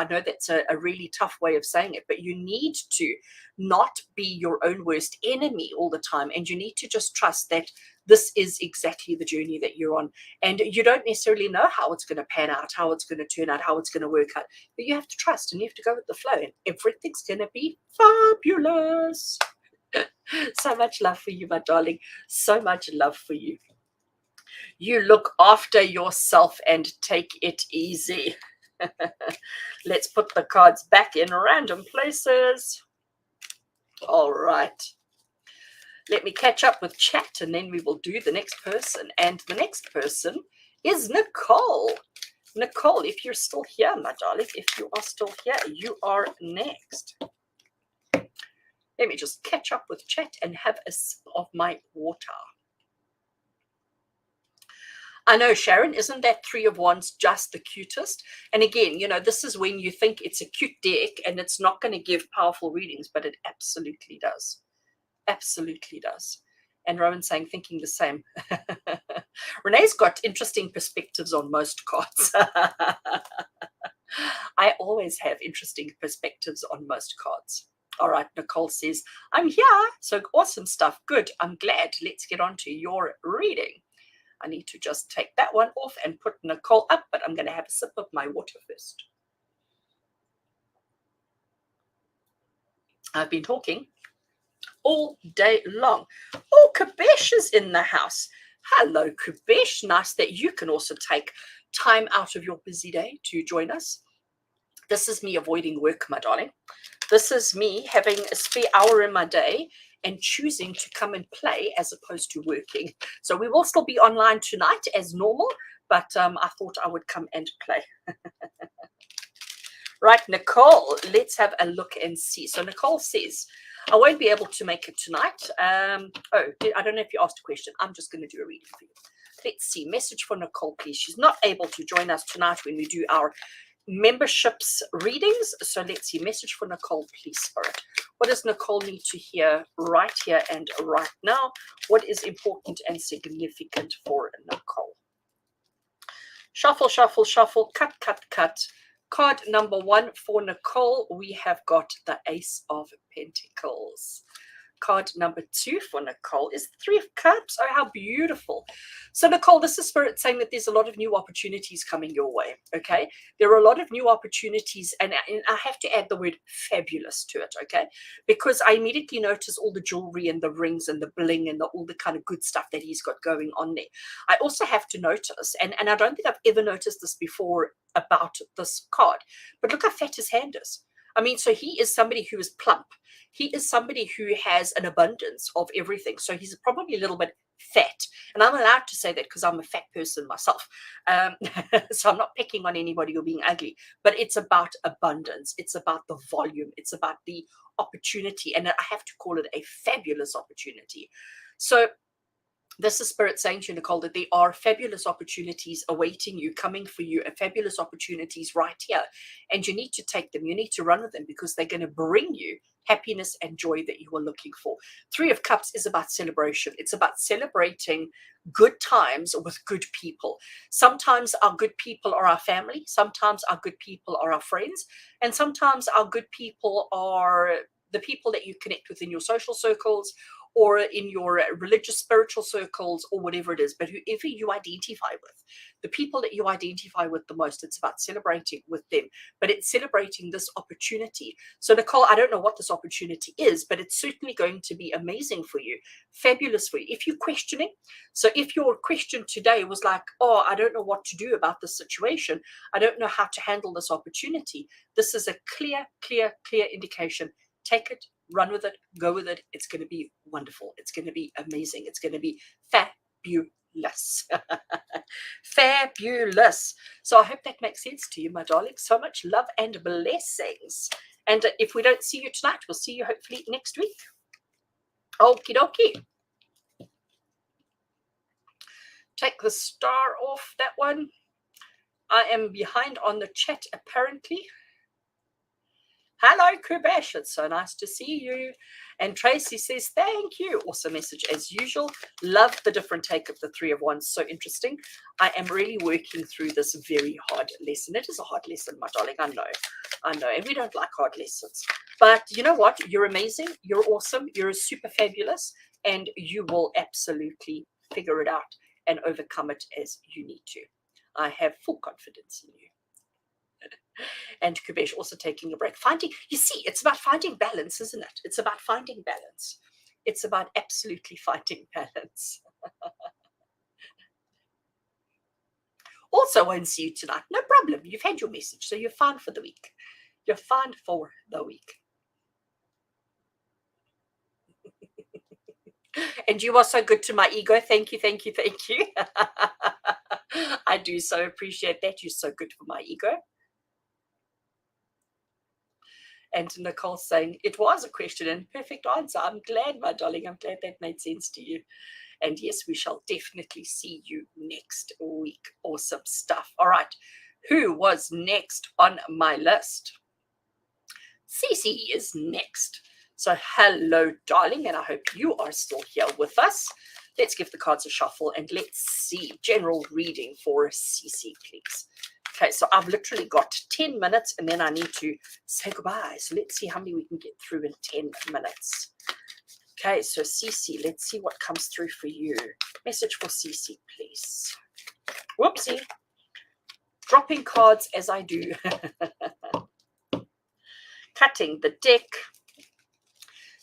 know that's a really tough way of saying it, but you need to not be your own worst enemy all the time. And you need to just trust that this is exactly the journey that you're on. And you don't necessarily know how it's going to pan out, how it's going to turn out, how it's going to work out. But you have to trust, and you have to go with the flow, and everything's going to be fabulous. So much love for you, my darling. So much love for you. You look after yourself and take it easy. Let's put the cards back in random places. All right. Let me catch up with chat, and then we will do the next person. And the next person is Nicole. Nicole, if you're still here, my darling, if you are still here, you are next. Let me just catch up with chat and have a sip of my water. I know, Sharon, isn't that Three of Wands just the cutest? And again, you know, this is when you think it's a cute deck and it's not going to give powerful readings, but it absolutely does. Absolutely does. And Rowan's saying, thinking the same. Renee's got interesting perspectives on most cards. I always have interesting perspectives on most cards. All right, Nicole says, I'm here. So awesome stuff. Good. I'm glad. Let's get on to your reading. I need to just take that one off and put Nicole up, but I'm going to have a sip of my water first. I've been talking all day long. Oh, Kabesh is in the house. Hello, Kabesh. Nice that you can also take time out of your busy day to join us. This is me avoiding work, my darling. This is me having a spare hour in my day and choosing to come and play as opposed to working. So we will still be online tonight as normal, but I thought I would come and play. Right, Nicole, let's have a look and see. So Nicole says, I won't be able to make it tonight. I don't know if you asked a question. I'm just going to do a reading for you. Let's see. Message for Nicole, please. She's not able to join us tonight when we do our memberships readings. So let's see. Message for Nicole, please, Spirit. What does Nicole need to hear right here and right now? What is important and significant for Nicole? Shuffle, shuffle, shuffle. Cut, cut, cut. Card number 1 for Nicole, we have got the Ace of Pentacles. Card number 2 for Nicole is the Three of Cups. Oh, how beautiful. So, Nicole, this is Spirit saying that there's a lot of new opportunities coming your way, okay? There are a lot of new opportunities, and I have to add the word fabulous to it, okay? Because I immediately notice all the jewelry and the rings and the bling and all the kind of good stuff that he's got going on there. I also have to notice, and I don't think I've ever noticed this before about this card, but look how fat his hand is. I mean, so he is somebody who is plump. He is somebody who has an abundance of everything. So he's probably a little bit fat. And I'm allowed to say that because I'm a fat person myself. So I'm not picking on anybody or being ugly, but it's about abundance. It's about the volume. It's about the opportunity. And I have to call it a fabulous opportunity. So this is Spirit saying to you, Nicole, that there are fabulous opportunities awaiting you, coming for you, and fabulous opportunities right here. And you need to take them. You need to run with them because they're going to bring you happiness and joy that you are looking for. Three of Cups is about celebration. It's about celebrating good times with good people. Sometimes our good people are our family. Sometimes our good people are our friends. And sometimes our good people are the people that you connect with in your social circles or in your religious, spiritual circles, or whatever it is, but whoever you identify with, the people that you identify with the most, it's about celebrating with them, but it's celebrating this opportunity. So, Nicole, I don't know what this opportunity is, but it's certainly going to be amazing for you, fabulous for you. If you're questioning, so if your question today was like, oh, I don't know what to do about this situation, I don't know how to handle this opportunity, this is a clear indication. Take it, run with it, go with it. It's going to be wonderful. It's going to be amazing. It's going to be fabulous. Fabulous. So I hope that makes sense to you, my darling. So much love and blessings. And if we don't see you tonight, we'll see you hopefully next week. Okie dokie. Take the star off that one. I am behind on the chat apparently. Hello, Kubesh. It's so nice to see you. And Tracy says, thank you. Awesome message as usual. Love the different take of the Three of Wands. So interesting. I am really working through this very hard lesson. It is a hard lesson, my darling. I know. And we don't like hard lessons. But you know what? You're amazing. You're awesome. You're super fabulous. And you will absolutely figure it out and overcome it as you need to. I have full confidence in you. And Kubesh also taking a break. You see, it's about finding balance, isn't it? It's about finding balance. It's about absolutely finding balance. Also, won't see you tonight. No problem. You've had your message, so you're fine for the week. You're fine for the week. And you are so good to my ego. Thank you, thank you, thank you. I do so appreciate that. You're so good for my ego. And Nicole saying, it was a question and perfect answer. I'm glad, my darling. I'm glad that made sense to you. And yes, we shall definitely see you next week. Awesome stuff. All right. Who was next on my list? Cece is next. So hello, darling, and I hope you are still here with us. Let's give the cards a shuffle and let's see. General reading for Cece, please. Okay, so I've literally got 10 minutes and then I need to say goodbye. So let's see how many we can get through in 10 minutes. Okay, so Cece, let's see what comes through for you. Message for Cece, please. Whoopsie. Dropping cards as I do. Cutting the deck.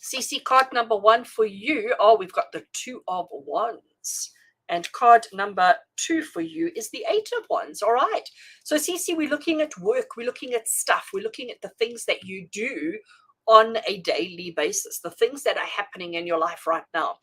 Cece, card number 1 for you. Oh, we've got the 2 of Wands. And card number 2 for you is the 8 of Wands. All right. So Cece, we're looking at work. We're looking at stuff. We're looking at the things that you do on a daily basis, the things that are happening in your life right now.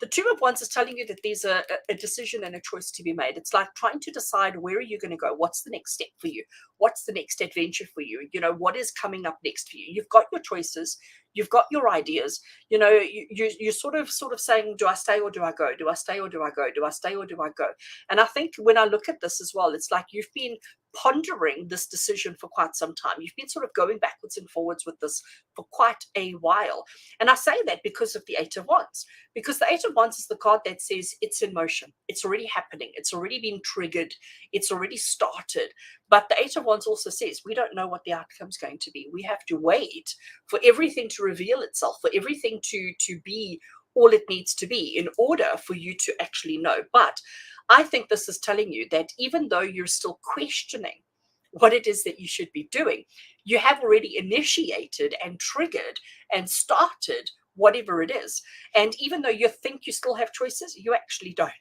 The 2 of Wands is telling you that there's a decision and a choice to be made. It's like trying to decide where are you going to go? What's the next step for you? What's the next adventure for you? You know, what is coming up next for you? You've got your choices. You've got your ideas. You know, you're sort of saying, do I stay or do I go? Do I stay or do I go? Do I stay or do I go? And I think when I look at this as well, it's like you've been pondering this decision for quite some time. You've been sort of going backwards and forwards with this for quite a while. And I say that because of the 8 of Wands, because the 8 of Wands is the card that says it's in motion. It's already happening. It's already been triggered. It's already started. But the 8 of Wands also says we don't know what the outcome's going to be. We have to wait for everything to reveal itself, for everything to be all it needs to be in order for you to actually know. But I think this is telling you that even though you're still questioning what it is that you should be doing, you have already initiated and triggered and started whatever it is. And even though you think you still have choices, you actually don't.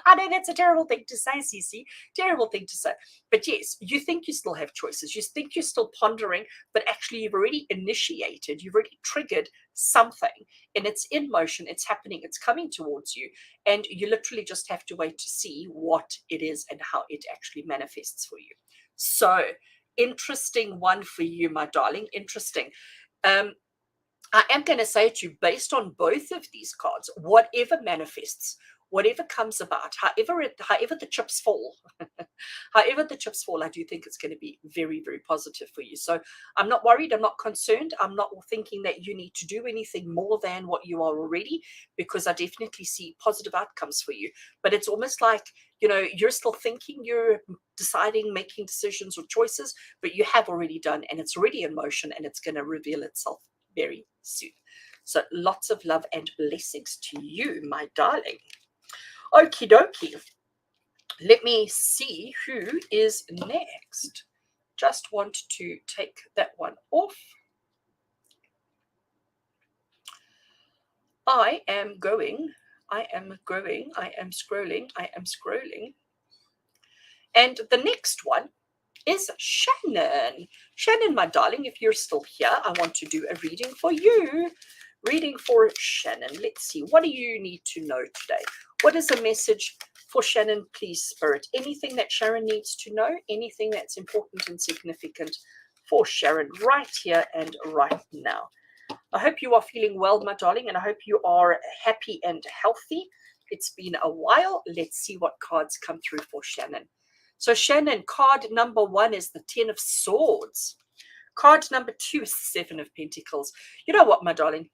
I know that's a terrible thing to say, Cece. Terrible thing to say. But yes, you think you still have choices. You think you're still pondering, but actually you've already initiated, you've already triggered something, and it's in motion, it's happening, it's coming towards you, and you literally just have to wait to see what it is and how it actually manifests for you. So, interesting one for you, my darling. Interesting. I am going to say to you, based on both of these cards, whatever manifests, whatever comes about, however the chips fall, however the chips fall, I do think it's going to be very, very positive for you. So I'm not worried. I'm not concerned. I'm not thinking that you need to do anything more than what you are already, because I definitely see positive outcomes for you. But it's almost like, you know, you're still thinking, you're deciding, making decisions or choices, but you have already done, and it's already in motion, and it's going to reveal itself very soon. So lots of love and blessings to you, my darling. Okie dokie. Let me see who is next. Just want to take that one off. I am scrolling. And the next one is Shannon. Shannon, my darling, if you're still here, I want to do a reading for you. Reading for Shannon. Let's see. What do you need to know today? What is a message for Shannon, please, Spirit? Anything that Sharon needs to know? Anything that's important and significant for Sharon right here and right now? I hope you are feeling well, my darling, and I hope you are happy and healthy. It's been a while. Let's see what cards come through for Shannon. So Shannon, card number 1 is the 10 of Swords. Card number 2 is the 7 of Pentacles. You know what, my darling?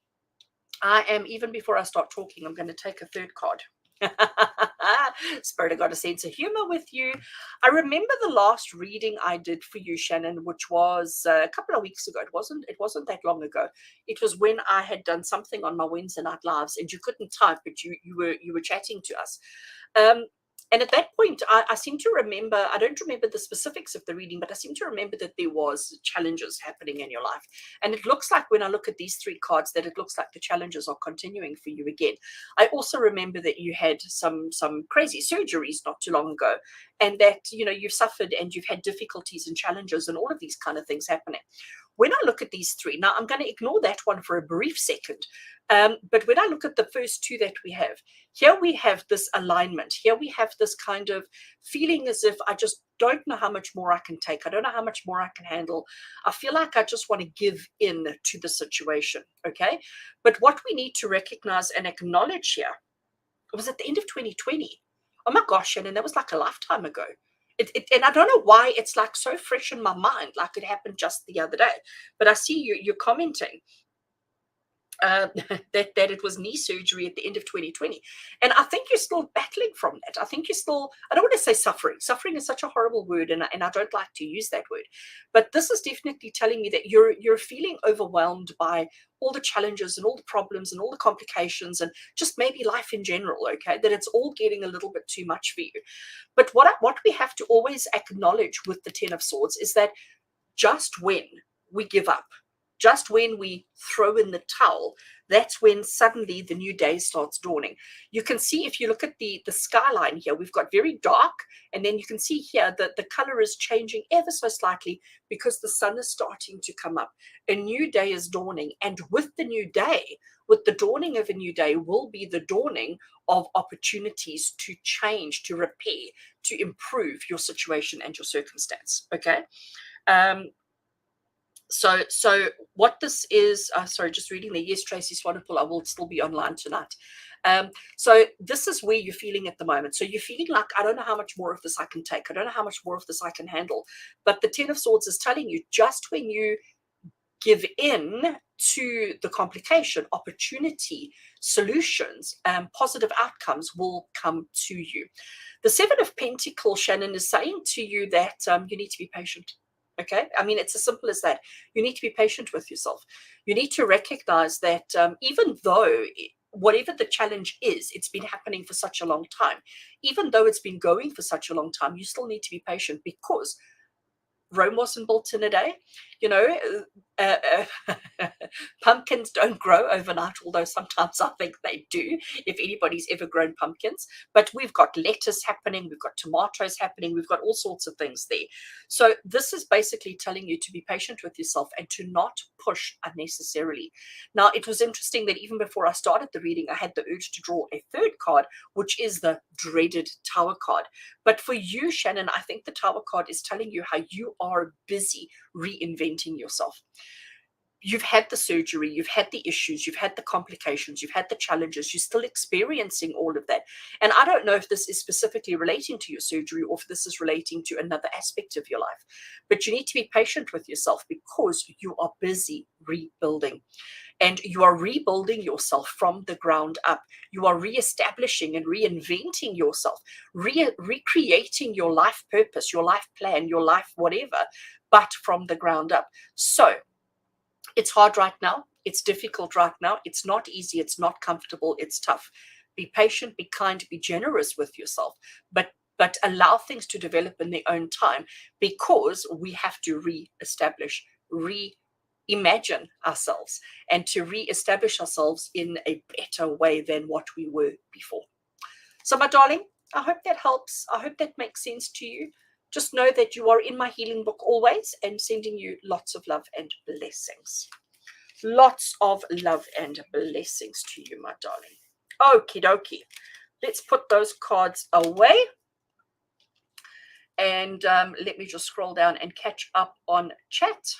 Even before I start talking, I'm going to take a third card. Spirit, I got a sense of humor with you. I remember the last reading I did for you, Shannon, which was a couple of weeks ago. It wasn't that long ago. It was when I had done something on my Wednesday night lives, and you couldn't type, but you were chatting to us. And at that point, I seem to remember, I don't remember the specifics of the reading, but I seem to remember that there was challenges happening in your life. And it looks like when I look at these 3 cards, that it looks like the challenges are continuing for you again. I also remember that you had some crazy surgeries not too long ago, and that, you know, you've suffered and you've had difficulties and challenges and all of these kind of things happening. when I look at these three, now I'm going to ignore that one for a brief second. But when I look at the first two that we have, here we have this alignment. Here we have this kind of feeling as if I just don't know how much more I can take. I don't know how much more I can handle. I feel like I just want to give in to the situation, okay? But what we need to recognize and acknowledge here, it was at the end of 2020. Oh my gosh, Shannon, that was like a lifetime ago. And I don't know why it's like so fresh in my mind, like it happened just the other day. But I see you're commenting that it was knee surgery at the end of 2020. And I think you're still battling from that. I think you're still, I don't want to say suffering. Suffering is such a horrible word, and I don't like to use that word. But this is definitely telling me that you're feeling overwhelmed by all the challenges and all the problems and all the complications and just maybe life in general, okay? That it's all getting a little bit too much for you. But what we have to always acknowledge with the Ten of Swords is that just when we give up, just when we throw in the towel, that's when suddenly the new day starts dawning. You can see if you look at the skyline here, we've got very dark, and then you can see here that the color is changing ever so slightly because the sun is starting to come up. A new day is dawning, and with the new day, with the dawning of a new day will be the dawning of opportunities to change, to repair, to improve your situation and your circumstance, okay? So what this is, sorry, just reading there. Yes, Tracy Swanepoel, I will still be online tonight. So this is where you're feeling at the moment. So you're feeling like, I don't know how much more of this I can take. I don't know how much more of this I can handle. But the Ten of Swords is telling you, just when you give in to the complication, opportunity, solutions, positive outcomes will come to you. The Seven of Pentacles, Shannon, is saying to you that you need to be patient. Okay, I mean, it's as simple as that. You need to be patient with yourself. You need to recognize that even though whatever the challenge is, it's been happening for such a long time. Even though it's been going for such a long time, you still need to be patient because Rome wasn't built in a day. You know, pumpkins don't grow overnight, although sometimes I think they do, if anybody's ever grown pumpkins. But we've got lettuce happening, we've got tomatoes happening, we've got all sorts of things there. So this is basically telling you to be patient with yourself and to not push unnecessarily. Now, it was interesting that even before I started the reading, I had the urge to draw a third card, which is the dreaded Tower card. But for you, Shannon, I think the Tower card is telling you how you are busy reinventing yourself. You've had the surgery, you've had the issues, you've had the complications, you've had the challenges, you're still experiencing all of that. And I don't know if this is specifically relating to your surgery or if this is relating to another aspect of your life. But you need to be patient with yourself because you are busy rebuilding. And you are rebuilding yourself from the ground up. You are reestablishing and reinventing yourself, recreating your life purpose, your life plan, your life whatever, but from the ground up. So it's hard right now. It's difficult right now. It's not easy. It's not comfortable. It's tough. Be patient, be kind, be generous with yourself, but allow things to develop in their own time because we have to reestablish, reimagine ourselves and to reestablish ourselves in a better way than what we were before. So, my darling, I hope that helps. I hope that makes sense to you. Just know that you are in my healing book always and sending you lots of love and blessings. Lots of love and blessings to you, my darling. Okie dokie. Let's put those cards away. And let me just scroll down and catch up on chat.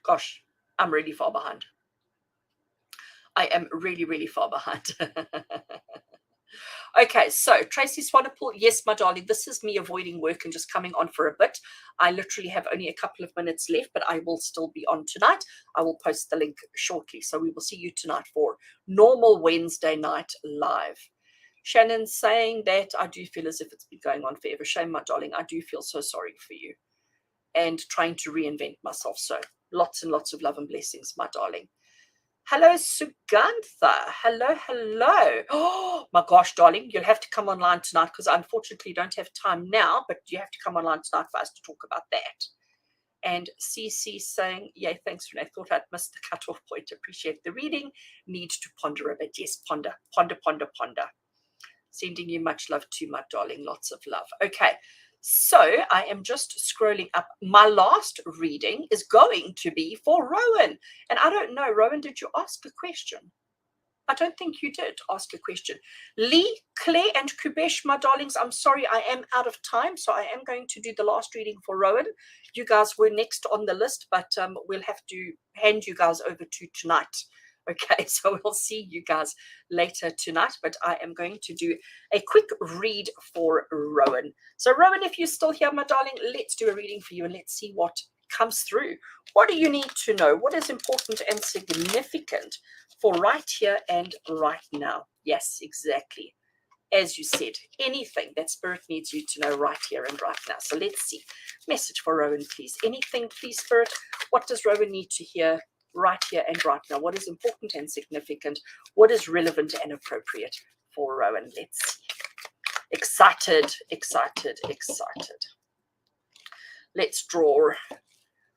Gosh, I'm really far behind. I am really, really far behind. Okay, so Tracy Swanepoel, yes, my darling, this is me avoiding work and just coming on for a bit. I literally have only a couple of minutes left, but I will still be on tonight. I will post the link shortly. So we will see you tonight for normal Wednesday night live. Shannon's saying that I do feel as if it's been going on forever. Shame, my darling. I do feel so sorry for you and trying to reinvent myself. So lots and lots of love and blessings, my darling. Hello, Sugantha. Hello, hello. Oh, my gosh, darling, you'll have to come online tonight because I unfortunately don't have time now, but you have to come online tonight for us to talk about that. And CC saying, yay, thanks, Renee. Thought I'd missed the cutoff point. Appreciate the reading. Need to ponder a bit. Yes, ponder, ponder, ponder, ponder. Sending you much love too, my darling. Lots of love. Okay. So I am just scrolling up. My last reading is going to be for Rowan. And I don't know, Rowan, did you ask a question? I don't think you did ask a question. Lee, Claire, and Kubesh, my darlings, I'm sorry, I am out of time. So I am going to do the last reading for Rowan. You guys were next on the list, but we'll have to hand you guys over to tonight. Okay, so we'll see you guys later tonight, but I am going to do a quick read for Rowan. So Rowan, if you're still here, my darling, let's do a reading for you and let's see what comes through. What do you need to know? What is important and significant for right here and right now? Yes, exactly. As you said, anything that Spirit needs you to know right here and right now. So let's see. Message for Rowan, please. Anything, please, Spirit. What does Rowan need to hear right here and right now? What is important and significant? What is relevant and appropriate for Rowan? Let's see. Excited, excited, excited. Let's draw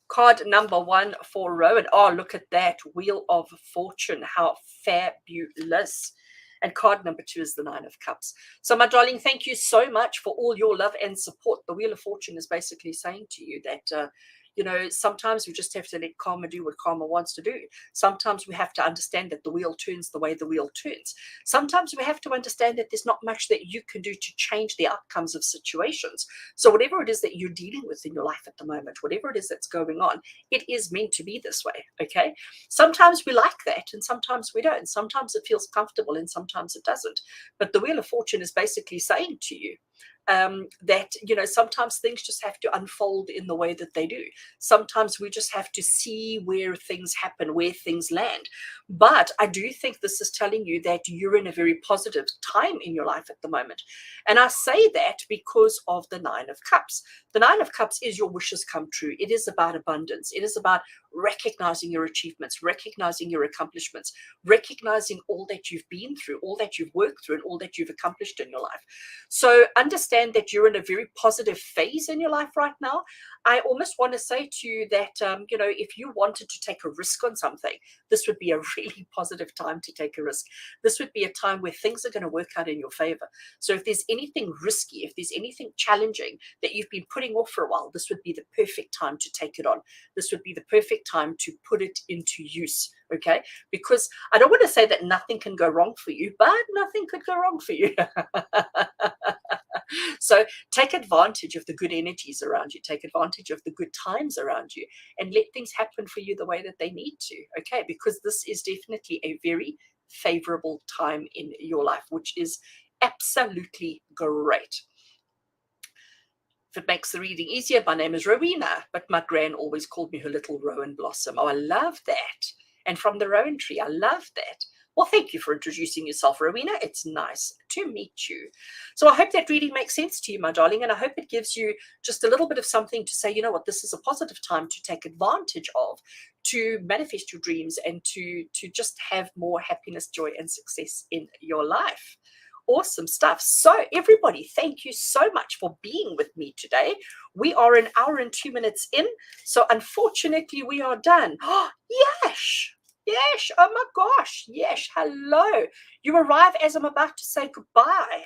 card number 1 for Rowan. Oh, look at that. Wheel of Fortune. How fabulous. And card number 2 is the 9 of Cups. So, my darling, thank you so much for all your love and support. The Wheel of Fortune is basically saying to you that, you know, sometimes we just have to let karma do what karma wants to do. Sometimes we have to understand that the wheel turns the way the wheel turns. Sometimes we have to understand that there's not much that you can do to change the outcomes of situations. So whatever it is that you're dealing with in your life at the moment, whatever it is that's going on, it is meant to be this way, okay? Sometimes we like that and sometimes we don't. Sometimes it feels comfortable and sometimes it doesn't. But the Wheel of Fortune is basically saying to you, that, you know, sometimes things just have to unfold in the way that they do. Sometimes we just have to see where things happen, where things land. But I do think this is telling you that you're in a very positive time in your life at the moment. And I say that because of the 9 of Cups. The 9 of Cups is your wishes come true. It is about abundance. It is about recognizing your achievements, recognizing your accomplishments, recognizing all that you've been through, all that you've worked through, and all that you've accomplished in your life. So understand that you're in a very positive phase in your life right now. I almost want to say to you that, you know, if you wanted to take a risk on something, this would be a really positive time to take a risk. This would be a time where things are going to work out in your favor. So if there's anything risky, if there's anything challenging that you've been putting off for a while, this would be the perfect time to take it on. This would be the perfect time to put it into use, okay? Because I don't want to say that nothing can go wrong for you, but nothing could go wrong for you. So take advantage of the good energies around you, take advantage of the good times around you, and let things happen for you the way that they need to, okay? Because this is definitely a very favorable time in your life, which is absolutely great. If it makes the reading easier, my name is Rowena, but my gran always called me her little Rowan Blossom. Oh, I love that. And from the Rowan tree, I love that. Well, thank you for introducing yourself, Rowena. It's nice to meet you. So I hope that reading makes sense to you, my darling, and I hope it gives you just a little bit of something to say, you know what, this is a positive time to take advantage of, to manifest your dreams and to just have more happiness, joy, and success in your life. Awesome stuff. So everybody, thank you so much for being with me today. We are an hour and 2 minutes in, so unfortunately we are done. Oh, yes. Yes, oh my gosh, yes, hello. You arrive as I'm about to say goodbye.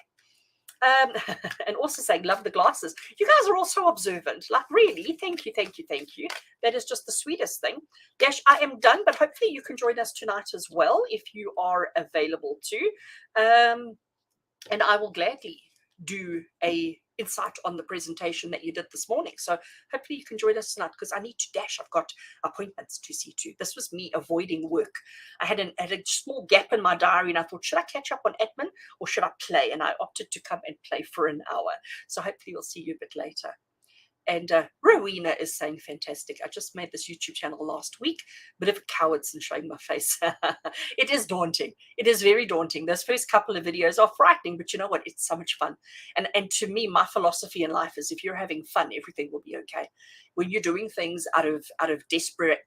And also saying, love the glasses. You guys are all so observant. Like, really, thank you, thank you, thank you. That is just the sweetest thing. Yes, I am done, but hopefully you can join us tonight as well if you are available to. And I will gladly do a insight on the presentation that you did this morning. So hopefully you can join us tonight because I need to dash. I've got appointments to see to. This was me avoiding work. I had a small gap in my diary and I thought, should I catch up on admin or should I play? And I opted to come and play for an hour. So hopefully we'll see you a bit later. And Rowena is saying, fantastic. I just made this YouTube channel last week. Bit of a coward since showing my face. It is daunting. It is very daunting. Those first couple of videos are frightening, but you know what? It's so much fun. And to me, my philosophy in life is if you're having fun, everything will be okay. When you're doing things out of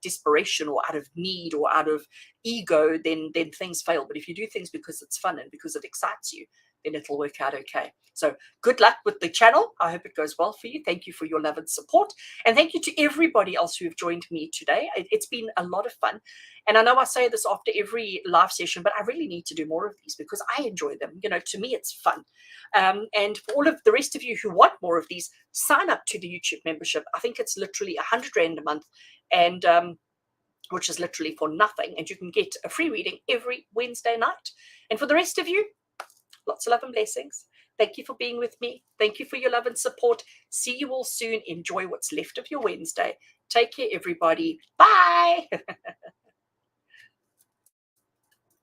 desperation or out of need or out of ego, then things fail. But if you do things because it's fun and because it excites you, then it'll work out okay. So good luck with the channel. I hope it goes well for you. Thank you for your love and support. And thank you to everybody else who have joined me today. It's been a lot of fun. And I know I say this after every live session, but I really need to do more of these because I enjoy them. You know, to me, it's fun. And for all of the rest of you who want more of these, sign up to the YouTube membership. I think it's literally 100 Rand a month, and which is literally for nothing. And you can get a free reading every Wednesday night. And for the rest of you, lots of love and blessings. Thank you for being with me. Thank you for your love and support. See you all soon. Enjoy what's left of your Wednesday. Take care, everybody. Bye.